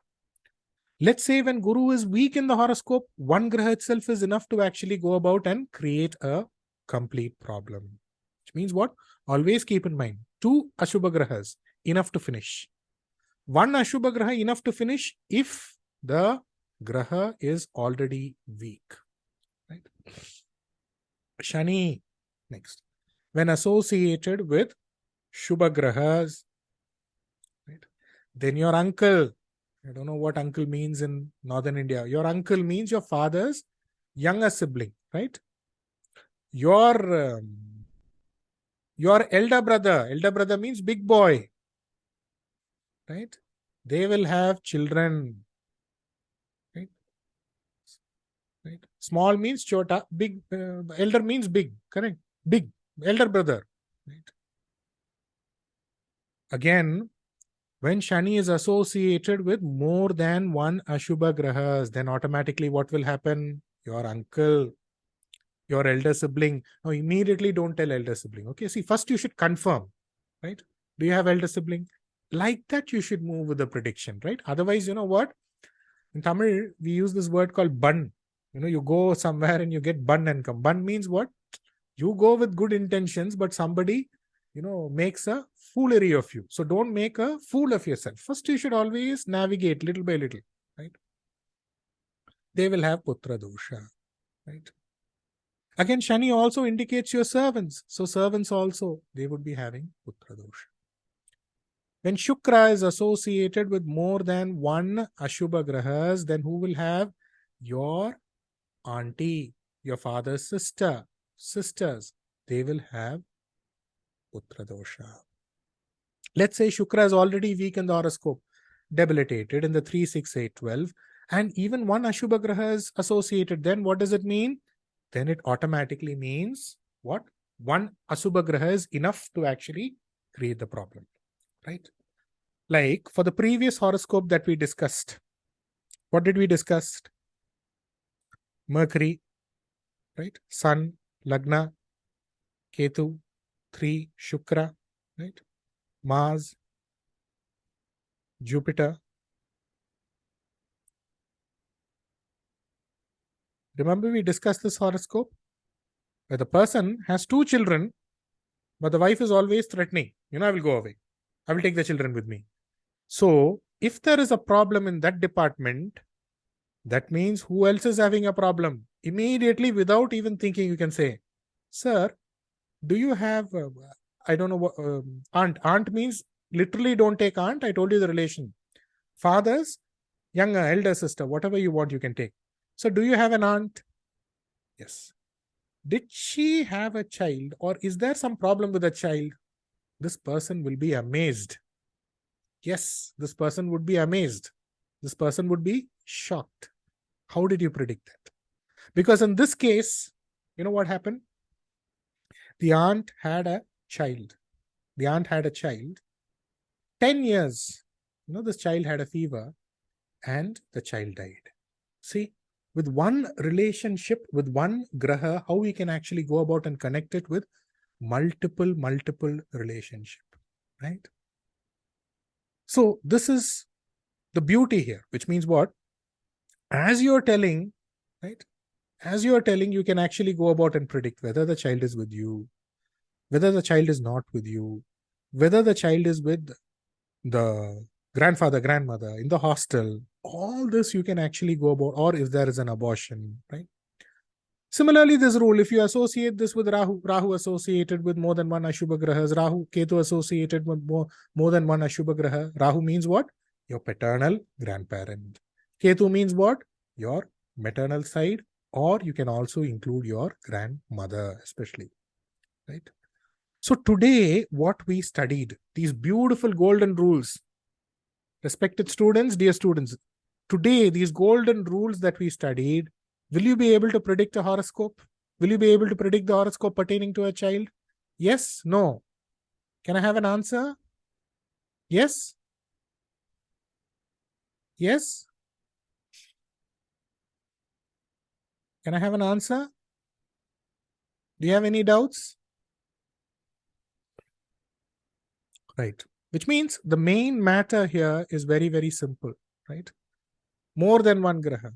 Let's say when Guru is weak in the horoscope, one Graha itself is enough to actually go about and create a complete problem. Which means what? Always keep in mind, 2 Ashubha Grahas, enough to finish. 1 Ashubha Graha, enough to finish if the Graha is already weak. Right? Shani, next. When associated with Shubha Grahas, right? Then your uncle, I don't know what uncle means in northern India. Your uncle means your father's younger sibling, right? Your elder brother means big boy, right? They will have children, right? Small means chota, big, elder means big, correct? Big, elder brother, right? Again, when Shani is associated with more than one Ashubha Grahas, then automatically what will happen? Your uncle, your elder sibling. Now, immediately don't tell elder sibling. Okay, see, first you should confirm, right? Do you have elder sibling? Like that, you should move with the prediction, right? Otherwise, you know what? In Tamil, we use this word called bun. You go somewhere and you get bun and come. Bun means what? You go with good intentions, but somebody, makes a foolery of you. So don't make a fool of yourself. First, you should always navigate little by little, right? They will have Putra Dosha, right? Again, Shani also indicates your servants. So servants also, they would be having Putra Dosha. When Shukra is associated with more than one Ashubha Grahas, then who will have? Your auntie, your father's sisters. They will have Putra Dosha. Let's say Shukra is already weak in the horoscope, debilitated in the 3, 6, 8, 12, and even one Ashubha Graha is associated. Then what does it mean? Then it automatically means what? One Ashubha Graha is enough to actually create the problem, right? Like for the previous horoscope that we discussed, what did we discuss? Mercury, right? Sun, Lagna, Ketu, 3, Shukra, right? Mars, Jupiter. Remember we discussed this horoscope? where the person has 2 children, but the wife is always threatening, I will go away. I will take the children with me. So if there is a problem in that department, that means who else is having a problem? Immediately, without even thinking, you can say, sir, do you have, I don't know what, aunt. Aunt means literally don't take aunt. I told you the relation. Fathers, younger, elder sister, whatever you want, you can take. So do you have an aunt? Yes. Did she have a child, or is there some problem with a child? This person will be amazed. Yes, this person would be amazed. This person would be shocked. How did you predict that? Because in this case, you know what happened? The aunt had a child. The aunt had a child. 10 years, this child had a fever and the child died. See, with one relationship, with one graha, how we can actually go about and connect it with multiple relationship, right? So this is the beauty here, which means what? As you're telling, right? As you're telling, you can actually go about and predict whether the child is with you, whether the child is not with you, whether the child is with the grandfather, grandmother, in the hostel. All this you can actually go about, or if there is an abortion, right? Similarly, this rule, if you associate this with Rahu associated with more than one Ashubha Grahas, Ketu associated with more than one Ashubha Graha. Rahu means what? Your paternal grandparent. Ketu means what? Your maternal side, or you can also include your grandmother, especially, right? So today, what we studied, these beautiful golden rules, respected students, dear students, today, these golden rules that we studied, will you be able to predict a horoscope? Will you be able to predict the horoscope pertaining to a child? Yes? No? Can I have an answer? Yes? Yes? Can I have an answer? Do you have any doubts? Right. Which means the main matter here is very, very simple, right? More than one graha,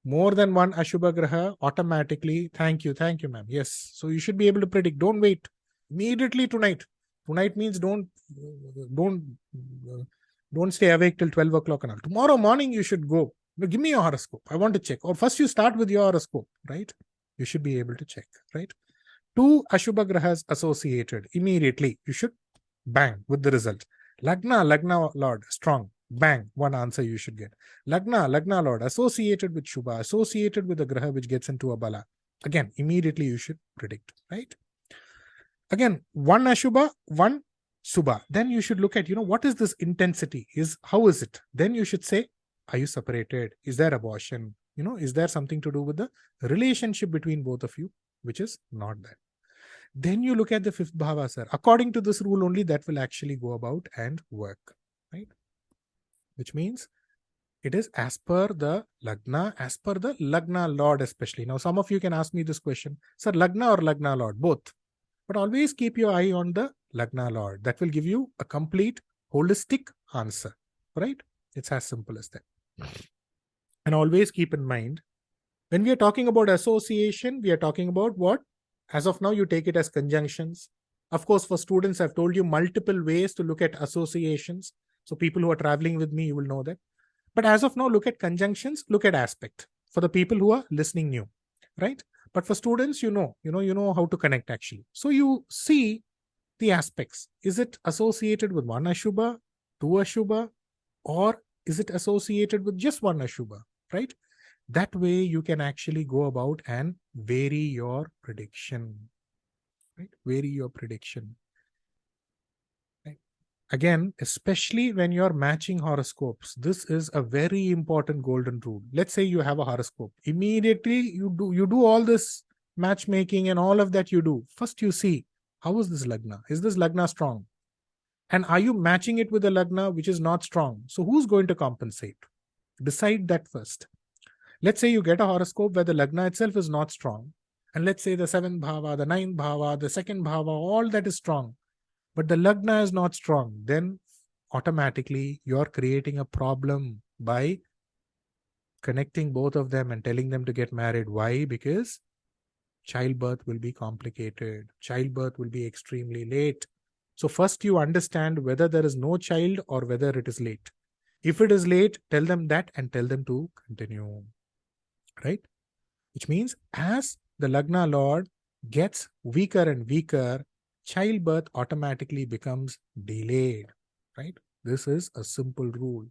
more than one Ashubha graha, automatically, thank you, ma'am. Yes. So you should be able to predict. Don't wait. Immediately tonight. Tonight means don't stay awake till 12 o'clock and all. Tomorrow morning you should go. Give me your horoscope. I want to check. Or first you start with your horoscope, right? You should be able to check, right? 2 Ashubha grahas associated. Immediately you should bang with the result. Lagna Lord, strong. Bang, one answer you should get. Lagna Lord, associated with Shubha, associated with the graha which gets into a bala. Again, immediately you should predict, right? Again, one Ashubha, one Subha. Then you should look at, what is this intensity? How is it? Then you should say, are you separated? Is there abortion? Is there something to do with the relationship between both of you, which is not there? Then you look at the 5th bhava, sir. According to this rule only, that will actually go about and work, right? Which means it is as per the Lagna Lord especially. Now, some of you can ask me this question, sir, Lagna or Lagna Lord? Both. But always keep your eye on the Lagna Lord. That will give you a complete, holistic answer, right? It's as simple as that. And always keep in mind, when we are talking about association, we are talking about what? As of now, you take it as conjunctions. Of course, for students, I've told you multiple ways to look at associations. So people who are traveling with me, you will know that. But as of now, look at conjunctions, look at aspect for the people who are listening new, right? But for students, you know how to connect actually. So you see the aspects. Is it associated with one Ashubha, 2 Ashubha, or is it associated with just one Ashubha, right? That way you can actually go about and vary your prediction, right? Vary your prediction. Right? Again, especially when you're matching horoscopes, this is a very important golden rule. Let's say you have a horoscope. Immediately you do all this matchmaking and all of that you do. First you see, how is this Lagna? Is this Lagna strong? And are you matching it with a Lagna which is not strong? So who's going to compensate? Decide that first. Let's say you get a horoscope where the Lagna itself is not strong. And let's say the 7th bhava, the 9th bhava, the 2nd bhava, all that is strong. But the Lagna is not strong. Then automatically you're creating a problem by connecting both of them and telling them to get married. Why? Because childbirth will be complicated. Childbirth will be extremely late. So first you understand whether there is no child or whether it is late. If it is late, tell them that and tell them to continue. Right? Which means as the Lagna Lord gets weaker and weaker, childbirth automatically becomes delayed. Right? This is a simple rule.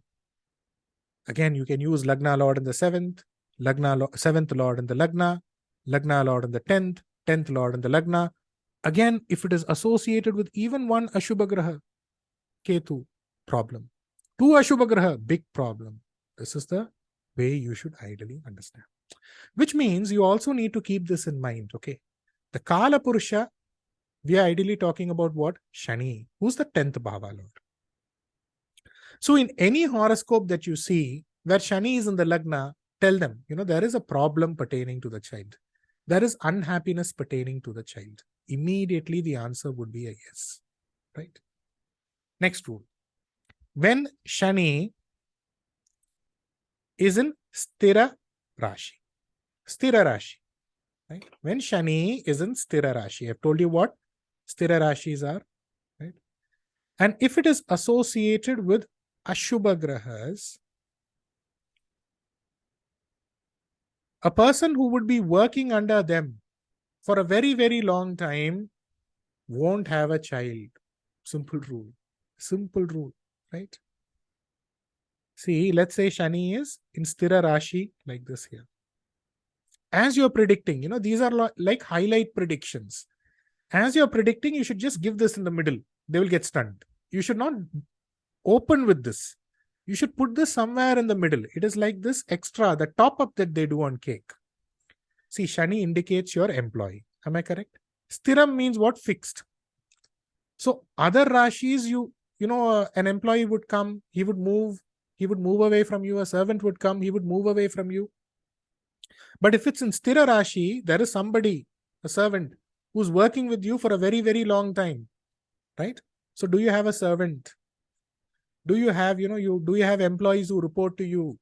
Again, you can use Lagna Lord in the 7th, 7th Lord in the Lagna Lord in the 10th, 10th Lord in the Lagna. Again, if it is associated with even one Ashubha Graha, Ketu, problem. 2 Ashubha Graha, big problem. This is the way you should ideally understand. Which means you also need to keep this in mind, okay? The Kala Purusha, we are ideally talking about what? Shani, who's the 10th Bhava Lord. So in any horoscope that you see where Shani is in the Lagna, tell them, there is a problem pertaining to the child. There is unhappiness pertaining to the child. Immediately the answer would be a yes. Right? Next rule. When Shani is in Sthira Rashi. Sthira Rashi. Right? When Shani is in Sthira Rashi. I've told you what Sthira Rashis are. Right? And if it is associated with Ashubha Grahas, a person who would be working under them for a very, very long time won't have a child. Simple rule. Simple rule, right? See, let's say Shani is in Sthira Rashi like this here. As you're predicting, these are like highlight predictions. As you're predicting, you should just give this in the middle. They will get stunned. You should not open with this. You should put this somewhere in the middle. It is like this extra, the top up that they do on cake. See, Shani indicates your employee. Am I correct? Sthiram means what? Fixed. So other Rashis, an employee would come, he would move away from you. A servant would come, he would move away from you. But if it's in Sthira Rashi, there is somebody, a servant, who's working with you for a very, very long time. Right? So do you have a servant? Do you have, do you have employees who report to you,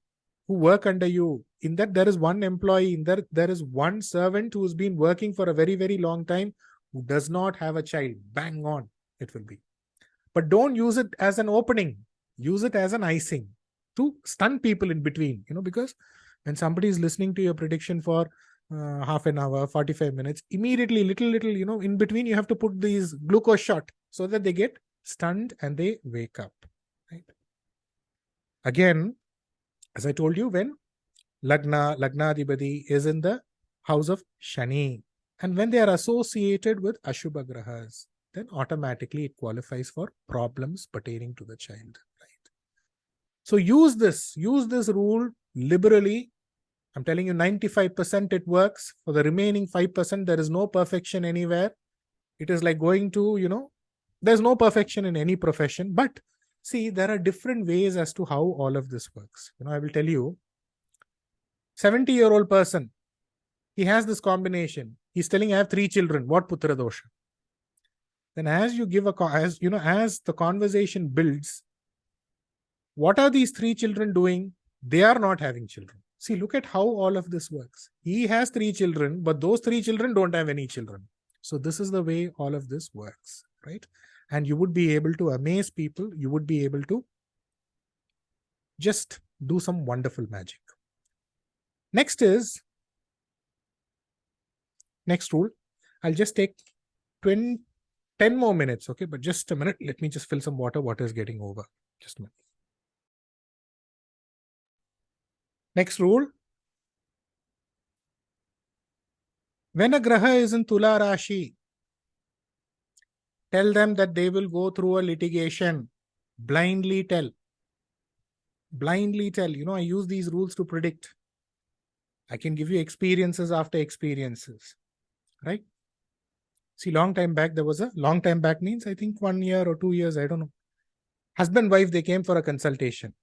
who work under you? In that, there is one employee, in that, there is one servant who's been working for a very, very long time, who does not have a child. Bang on, it will be. But don't use it as an opening. Use it as an icing to stun people in between, because when somebody is listening to your prediction for half an hour, 45 minutes, immediately, little, in between, you have to put these glucose shot so that they get stunned and they wake up. Right? Again, as I told you, when Lagnadibadi is in the house of Shani, and when they are associated with Ashubha Grahas, then automatically it qualifies for problems pertaining to the child. Right? So use this rule liberally. I'm telling you, 95% it works. For the remaining 5%, there is no perfection anywhere. It is like going to, there's no perfection in any profession. But see, there are different ways as to how all of this works. I will tell you, 70-year-old person, he has this combination. He's telling, I have 3 children. What putra dosha? Then as you give as the conversation builds, what are these 3 children doing? They are not having children. See, look at how all of this works. He has 3 children, but those 3 children don't have any children. So this is the way all of this works, right? And you would be able to amaze people. You would be able to just do some wonderful magic. Next rule. I'll just take 10 more minutes, okay? But just a minute. Let me just fill some water. Water is getting over. Just a minute. Next rule. When a Graha is in Tula Rashi, tell them that they will go through a litigation. Blindly tell. Blindly tell. I use these rules to predict. I can give you experiences after experiences. Right? See, long time back means I think 1 year or 2 years, I don't know. Husband, wife, they came for a consultation.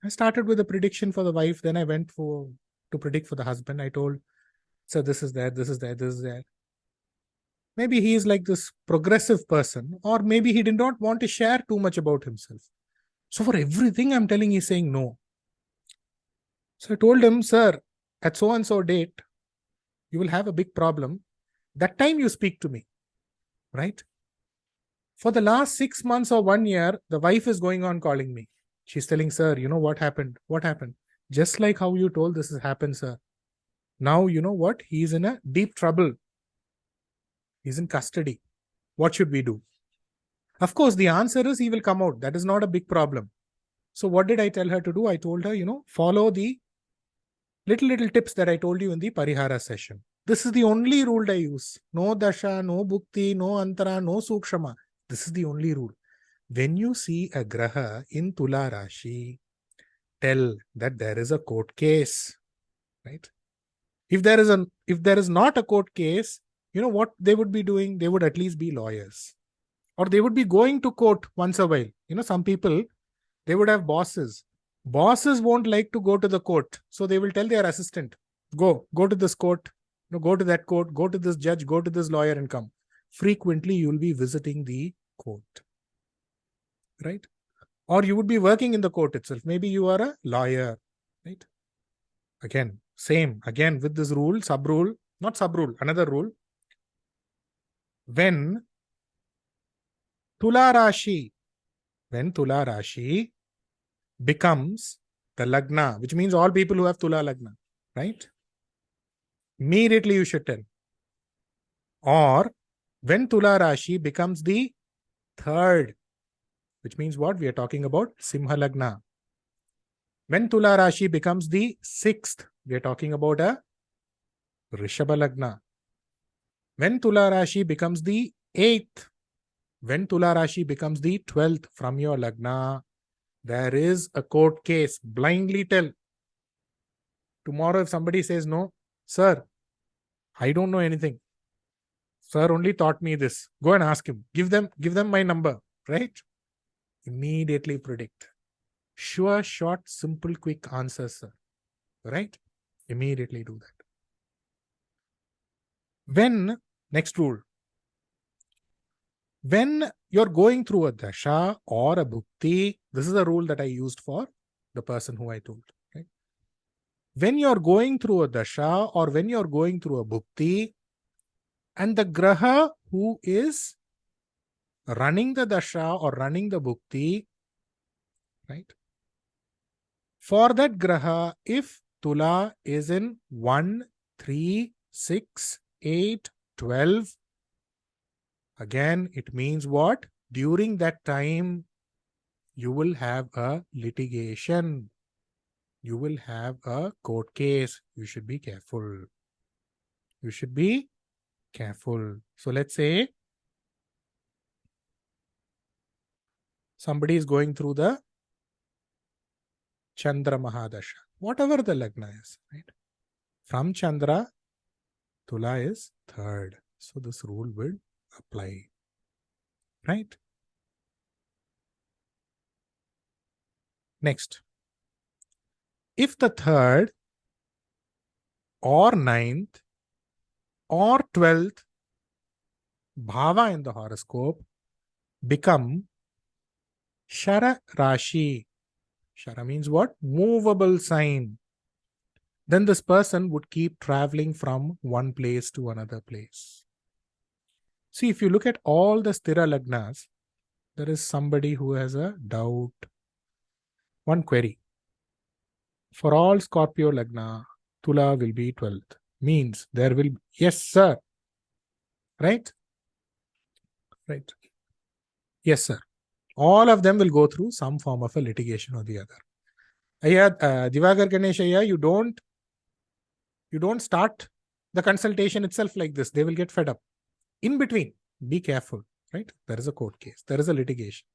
I started with a prediction for the wife. Then I went to predict for the husband. I told, sir, this is there, this is there, this is there. Maybe he is like this progressive person, or maybe he did not want to share too much about himself. So for everything I'm telling, he's saying no. So I told him, sir, at so-and-so date, you will have a big problem. That time you speak to me, right? For the last 6 months or 1 year, the wife is going on calling me. She's telling, sir, you know what happened? What happened? Just like how you told this has happened, sir. Now, you know what? He's in a deep trouble. He's in custody. What should we do? Of course, the answer is he will come out. That is not a big problem. So what did I tell her to do? I told her, follow the little tips that I told you in the Parihara session. This is the only rule I use. No dasha, no bhukti, no antara, no sukshama. This is the only rule. When you see a graha in Tula Rashi, tell that there is a court case, right? If there is not a court case, you know what they would be doing? They would at least be lawyers. Or they would be going to court once a while. Some people, they would have bosses. Bosses won't like to go to the court. So they will tell their assistant, go to this court, go to that court, go to this judge, go to this lawyer and come. Frequently, you will be visiting the court, right? Or you would be working in the court itself. Maybe you are a lawyer, right? Again, same. Again, with this rule, another rule. When Tula Rashi becomes the Lagna, which means all people who have Tula Lagna, right? Immediately you should tell. Or when Tula Rashi becomes the third, which means what? We are talking about Simha Lagna. When Tula Rashi becomes the sixth, we are talking about a Rishabha Lagna. When Tula Rashi becomes the eighth, when Tula Rashi becomes the 12th from your Lagna, there is a court case. Blindly tell. Tomorrow if somebody says, no, sir, I don't know anything. Sir only taught me this. Go and ask him. Give them my number, right? Immediately predict. Sure, short, simple, quick answers, sir. Right? Immediately do that. Next rule. When you're going through a dasha or a bhukti, this is a rule that I used for the person who I told. Right? When you're going through a dasha or when you're going through a bhukti, and the graha who is running the dasha or running the bhukti, right? For that graha, if Tula is in 1, 3, 6, 8, 12, again, it means what? During that time, you will have a litigation. You will have a court case. You should be careful. You should be careful. So let's say somebody is going through the Chandra Mahadasha, whatever the Lagna is, right? From Chandra, Tula is third. So this rule will apply, right? Next, if the third or ninth or 12th bhava in the horoscope become Shara Rashi. Shara means what? Movable sign. Then this person would keep traveling from one place to another place. See, if you look at all the Sthira Lagnas, there is somebody who has a doubt. One query. For all Scorpio Lagna, Tula will be 12th. Means there will be, yes, sir. Right? Right. Yes, sir. All of them will go through some form of a litigation or the other. Divakar Ganesh, you don't start the consultation itself like this. They will get fed up. In between, be careful, right? There is a court case. There is a litigation.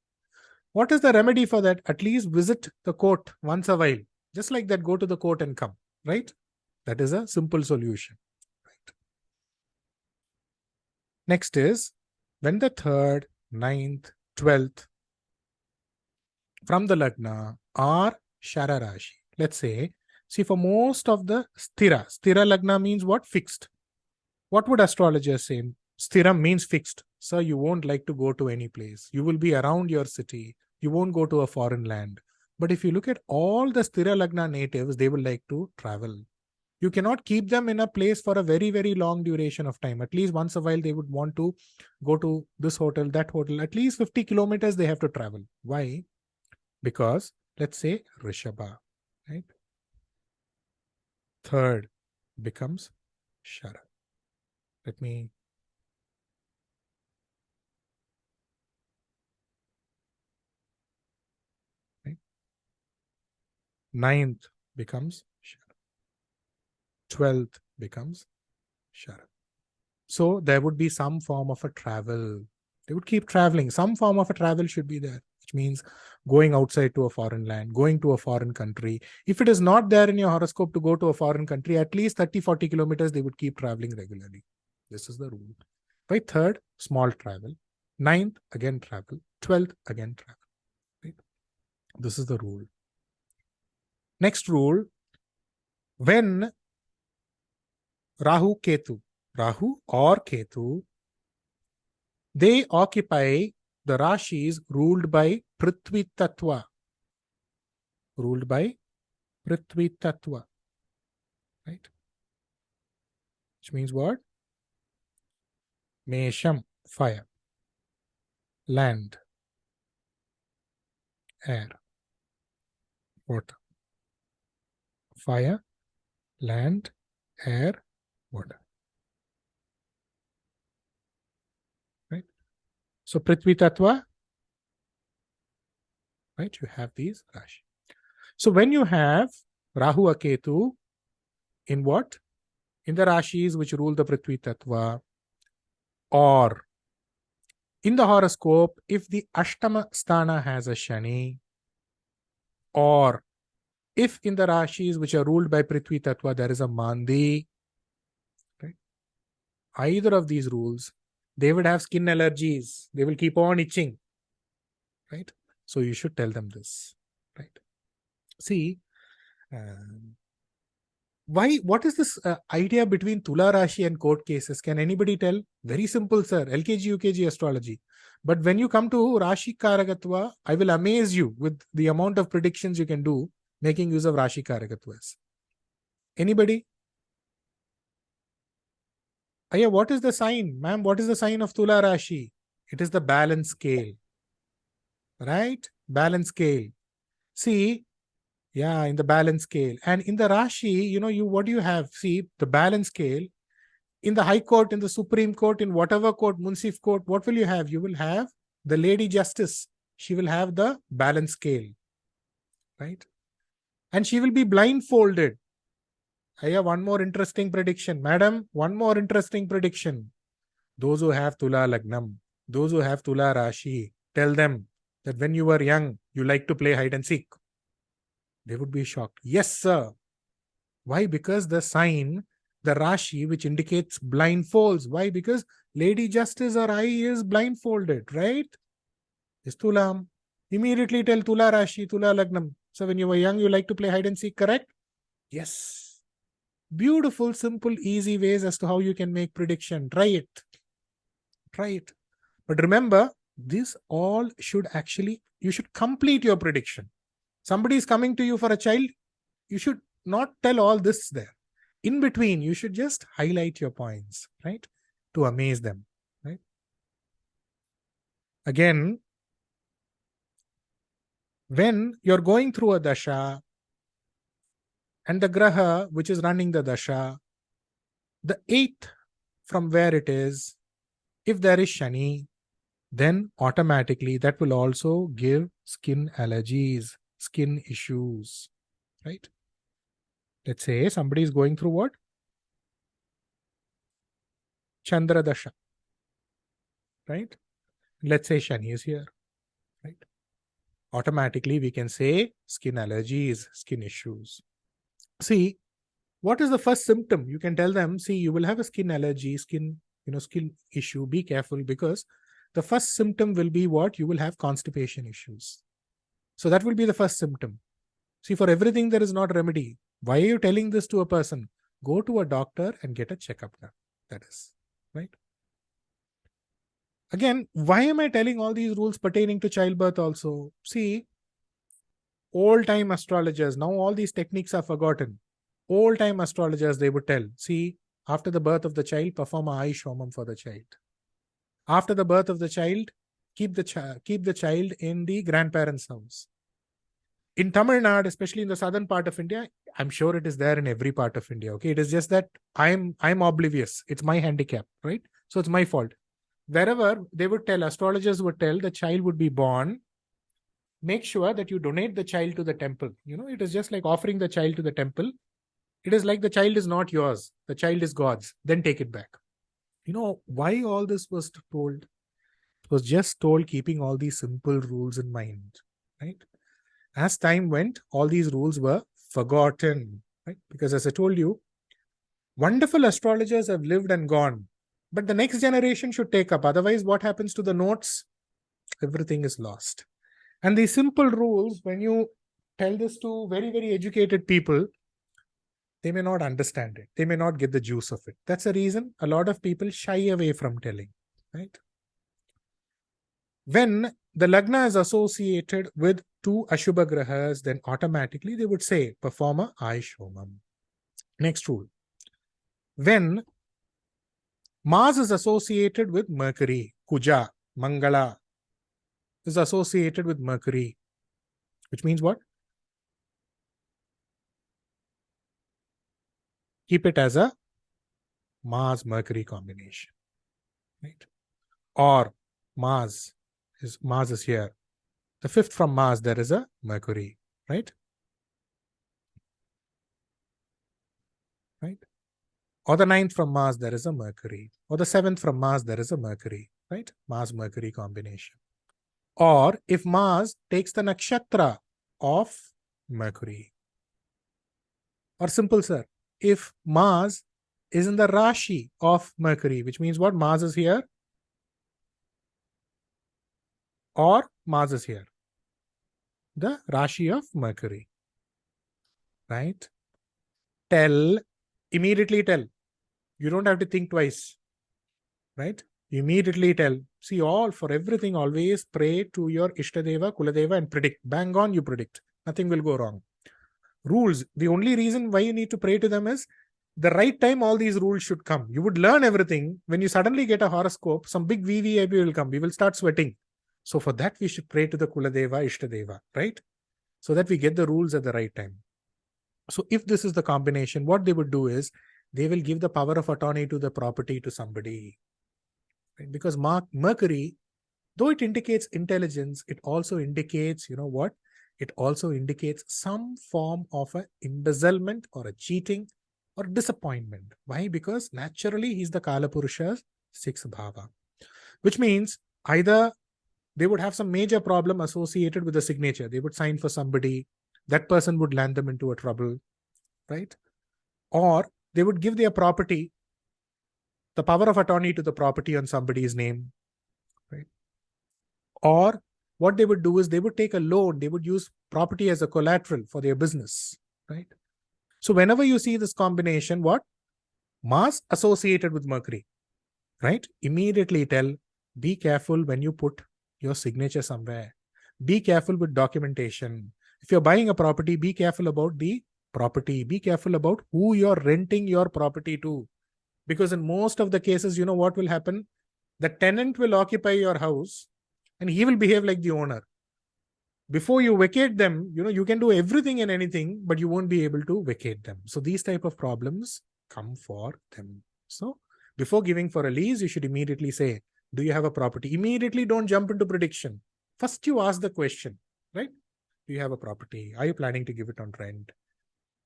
What is the remedy for that? At least visit the court once a while. Just like that, go to the court and come, right? That is a simple solution. Right? Next is, when the 3rd, 9th, 12th from the Lagna are Shara Rashi. Let's say, see, for most of the Sthira Lagna means what? Fixed. What would astrologers say? Sthira means fixed. Sir, you won't like to go to any place. You will be around your city. You won't go to a foreign land. But if you look at all the Sthira Lagna natives, they will like to travel. You cannot keep them in a place for a very, very long duration of time. At least once a while, they would want to go to this hotel, that hotel. At least 50 kilometers they have to travel. Why? Because let's say Rishabha, right? Third becomes Shara. Let me. Right? Ninth becomes Shara. 12th becomes Shara. So there would be some form of a travel. They would keep traveling. Some form of a travel should be there, which means going outside to a foreign land, going to a foreign country. If it is not there in your horoscope to go to a foreign country, at least 30, 40 kilometers, they would keep traveling regularly. This is the rule. By third, small travel. Ninth, again travel. 12th, again travel. Right? This is the rule. Next rule, when Rahu or Ketu, they occupy the Rashis ruled by Prithvi Tattva. Ruled by Prithvi Tattva. Right? Which means what? Mesham, fire. Land. Air. Water. Fire, land, air, water. Right? So Prithvi Tattva, right? You have these Rashi. So when you have Rahu or Ketu in what? In the Rashis which rule the Prithvi Tattva, or in the horoscope, if the Ashtama Sthana has a Shani, or if in the Rashis which are ruled by Prithvi Tattva there is a MAANDI, right? Either of these rules, they would have skin allergies. They will keep on itching, right? So you should tell them this, right? See, what is this idea between Tula Rashi and court cases? Can anybody tell? Very simple, sir. LKG, UKG astrology. But when you come to Rashi Karakatwa, I will amaze you with the amount of predictions you can do making use of Rashi Karakatwas. Anybody? Aya, what is the sign? Ma'am, what is the sign of Tula Rashi? It is the balance scale. Right? Balance scale. See, yeah, in the balance scale. And in the Rashi, what do you have? See, the balance scale. In the High Court, in the Supreme Court, in whatever court, Munsif Court, what will you have? You will have the Lady Justice. She will have the balance scale. Right? And she will be blindfolded. I have one more interesting prediction. Madam, one more interesting prediction. Those who have Tula Lagnam, those who have Tula Rashi, tell them that when you were young, you like to play hide and seek. They would be shocked. Yes, sir. Why? Because the sign, the Rashi, which indicates blindfolds. Why? Because Lady Justice, her eye is blindfolded, right? Is Tulam. Immediately tell Tula Rashi, Tula Lagnam. So when you were young, you like to play hide and seek, correct? Yes. Beautiful, simple, easy ways as to how you can make prediction. Try it. Try it. But remember, this all should actually, you should complete your prediction. Somebody is coming to you for a child, you should not tell all this there. In between, you should just highlight your points, right? To amaze them, right? Again, when you're going through a dasha and the graha which is running the dasha, the 8th from where it is, if there is Shani, then automatically that will also give skin allergies, skin issues, right? Let's say somebody is going through what? Chandra Dasha, right? Let's say Shani is here, right? Automatically we can say skin allergies, skin issues. See, what is the first symptom? You can tell them, see, you will have a skin allergy, skin issue. Be careful, because the first symptom will be what? You will have constipation issues. So that will be the first symptom. See, for everything there is not remedy. Why are you telling this to a person? Go to a doctor and get a checkup done. That is, right? Again, why am I telling all these rules pertaining to childbirth also? See, old time astrologers, now all these techniques are forgotten. Old time astrologers, they would tell, see, after the birth of the child, perform a Ayush Homam for the child. After the birth of the child, keep the child in the grandparents' house. In Tamil Nadu, especially in the southern part of India, I'm sure it is there in every part of India. Okay, it is just that I'm oblivious. It's my handicap, right? So it's my fault. Wherever they would tell, astrologers would tell, the child would be born. Make sure that you donate the child to the temple. It is just like offering the child to the temple. It is like the child is not yours. The child is God's. Then take it back. Why all this was told? It was just told keeping all these simple rules in mind, right? As time went, all these rules were forgotten, right? Because as I told you, wonderful astrologers have lived and gone, but the next generation should take up. Otherwise, what happens to the notes? Everything is lost. And these simple rules, when you tell this to very, very educated people, they may not understand it. They may not get the juice of it. That's the reason a lot of people shy away from telling, right? When the Lagna is associated with 2 Ashubha Grahas, then automatically they would say, perform a Ayush Homam. Next rule. When Mars is associated with Mercury, Kuja, Mangala is associated with Mercury, which means what? Keep it as a Mars-Mercury combination, right? Or Mars is here. The 5th from Mars, there is a Mercury, right? Right? Or the 9th from Mars, there is a Mercury. Or the 7th from Mars, there is a Mercury, right? Mars-Mercury combination. Or if Mars takes the nakshatra of Mercury. Or simple, sir, if Mars is in the Rashi of Mercury, which means what? Mars is here or Mars is here. The Rashi of Mercury, right? Immediately tell. You don't have to think twice, right? Immediately tell. See, for everything, always pray to your Ishtadeva, Kuladeva and predict. Bang on, you predict. Nothing will go wrong. Rules. The only reason why you need to pray to them is the right time all these rules should come. You would learn everything. When you suddenly get a horoscope, some big VVIP will come. We will start sweating. So for that, we should pray to the Kuladeva, Ishtadeva, right? So that we get the rules at the right time. So if this is the combination, what they would do is they will give the power of attorney to the property to somebody. Right? Because Mercury, though it indicates intelligence, it also indicates, what? It also indicates some form of an embezzlement or a cheating or disappointment. Why? Because naturally he's the Kalapurusha's 6th bhava. Which means either they would have some major problem associated with the signature. They would sign for somebody. That person would land them into a trouble, right? Or they would give their property, the power of attorney to the property on somebody's name, right? Or what they would do is they would take a loan. They would use property as a collateral for their business, right? So whenever you see this combination, what? Mars associated with Mercury, right? Immediately tell, be careful when you put your signature somewhere. Be careful with documentation. If you're buying a property, be careful about the property. Be careful about who you're renting your property to. Because in most of the cases, you know what will happen? The tenant will occupy your house and he will behave like the owner. Before you vacate them, you can do everything and anything, but you won't be able to vacate them. So these type of problems come for them. So before giving for a lease, you should immediately say, do you have a property? Immediately don't jump into prediction. First you ask the question, right? Do you have a property? Are you planning to give it on rent?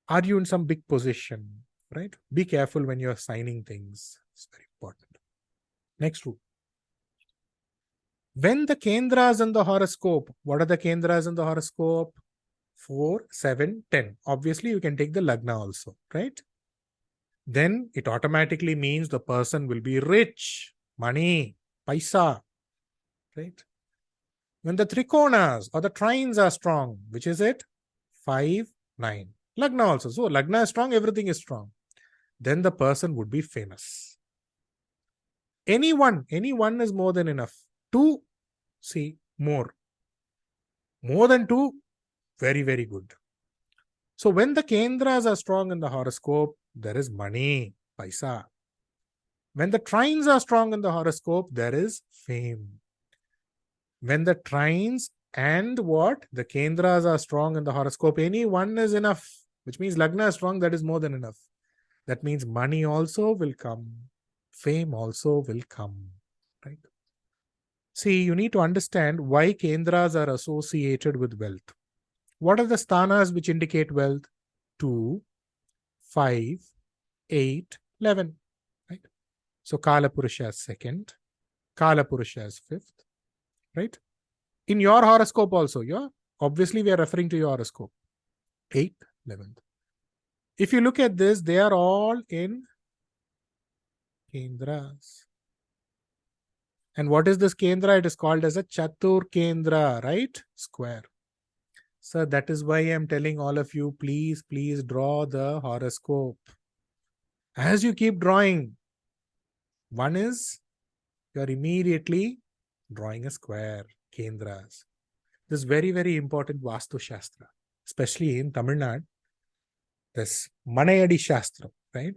Are you in some big position, right? Be careful when you're signing things. It's very important. Next rule. When the Kendras in the horoscope, what are the Kendras in the horoscope? 4, 7, 10. Obviously, you can take the Lagna also, right? Then it automatically means the person will be rich, money, paisa, right? When the Trikonas or the trines are strong, which is it? 5, 9. Lagna also. So Lagna is strong, everything is strong. Then the person would be famous. Anyone is more than enough. 2, see, more. More than 2, very, very good. So when the Kendras are strong in the horoscope, there is money, paisa. When the trines are strong in the horoscope, there is fame. When the trines and what? The Kendras are strong in the horoscope, any one is enough, which means Lagna is strong, that is more than enough. That means money also will come. Fame also will come. Right? See, you need to understand why Kendras are associated with wealth. What are the sthanas which indicate wealth? 2, 5, 8, 11. Right? So Kala Purusha is second, Kala Purusha is fifth. Right? In your horoscope also, obviously we are referring to your horoscope. 8th, 11th. If you look at this, they are all in Kendras. And what is this Kendra? It is called as a Chatur Kendra, right? Square. So that is why I am telling all of you, please draw the horoscope. As you keep drawing, one is you are immediately drawing a square, Kendras. This is very, very important Vastu Shastra, especially in Tamil Nadu. This Manayadi Shastra, right?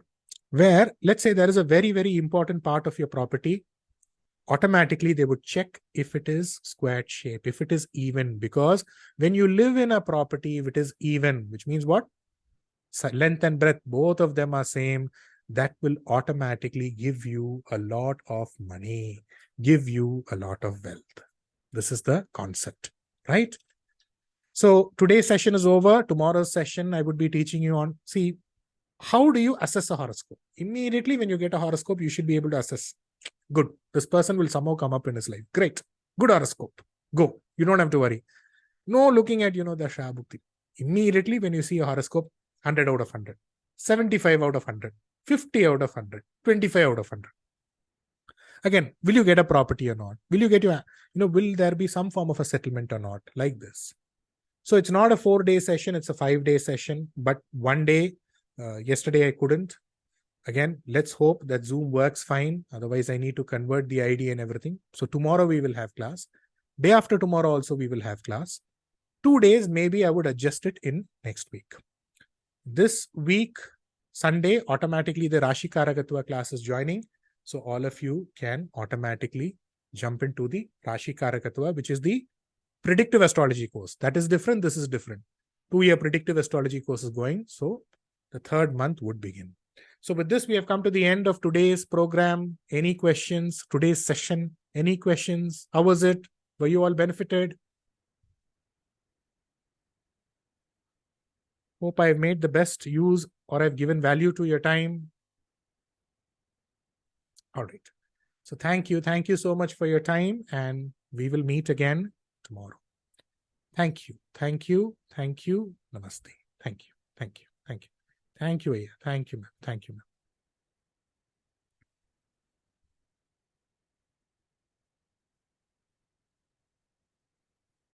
Where, let's say there is a very, very important part of your property, automatically they would check if it is squared shape, if it is even, because when you live in a property, if it is even, which means what? Length and breadth, both of them are same, that will automatically give you a lot of money, give you a lot of wealth. This is the concept, right? So today's session is over. Tomorrow's session, I would be teaching you on, see, how do you assess a horoscope? Immediately when you get a horoscope, you should be able to assess. Good. This person will somehow come up in his life. Great. Good horoscope. Go. You don't have to worry. No looking at, the Shabhukti. Immediately when you see a horoscope, 100 out of 100, 75 out of 100, 50 out of 100, 25 out of 100. Again, will you get a property or not? Will you get will there be some form of a settlement or not? Like this. So it's not a 4-day session, it's a 5-day session. But one day, yesterday I couldn't. Again, let's hope that Zoom works fine. Otherwise, I need to convert the ID and everything. So tomorrow we will have class. Day after tomorrow also we will have class. 2 days, maybe I would adjust it in next week. This week, Sunday, automatically the Rashi Karakatwa class is joining. So all of you can automatically jump into the Rashi Karakatwa, which is the predictive astrology course. That is different. This is different. 2-year predictive astrology course is going. So the 3rd month would begin. So with this, we have come to the end of today's program. Any questions? Today's session? Any questions? How was it? Were you all benefited? Hope I've made the best use or I've given value to your time. All right. So thank you. Thank you so much for your time, and we will meet again tomorrow. Thank you. Thank you. Thank you. Namaste. Thank you. Thank you. Thank you. Thank you, Aya. Thank you, ma'am. Thank you, ma'am.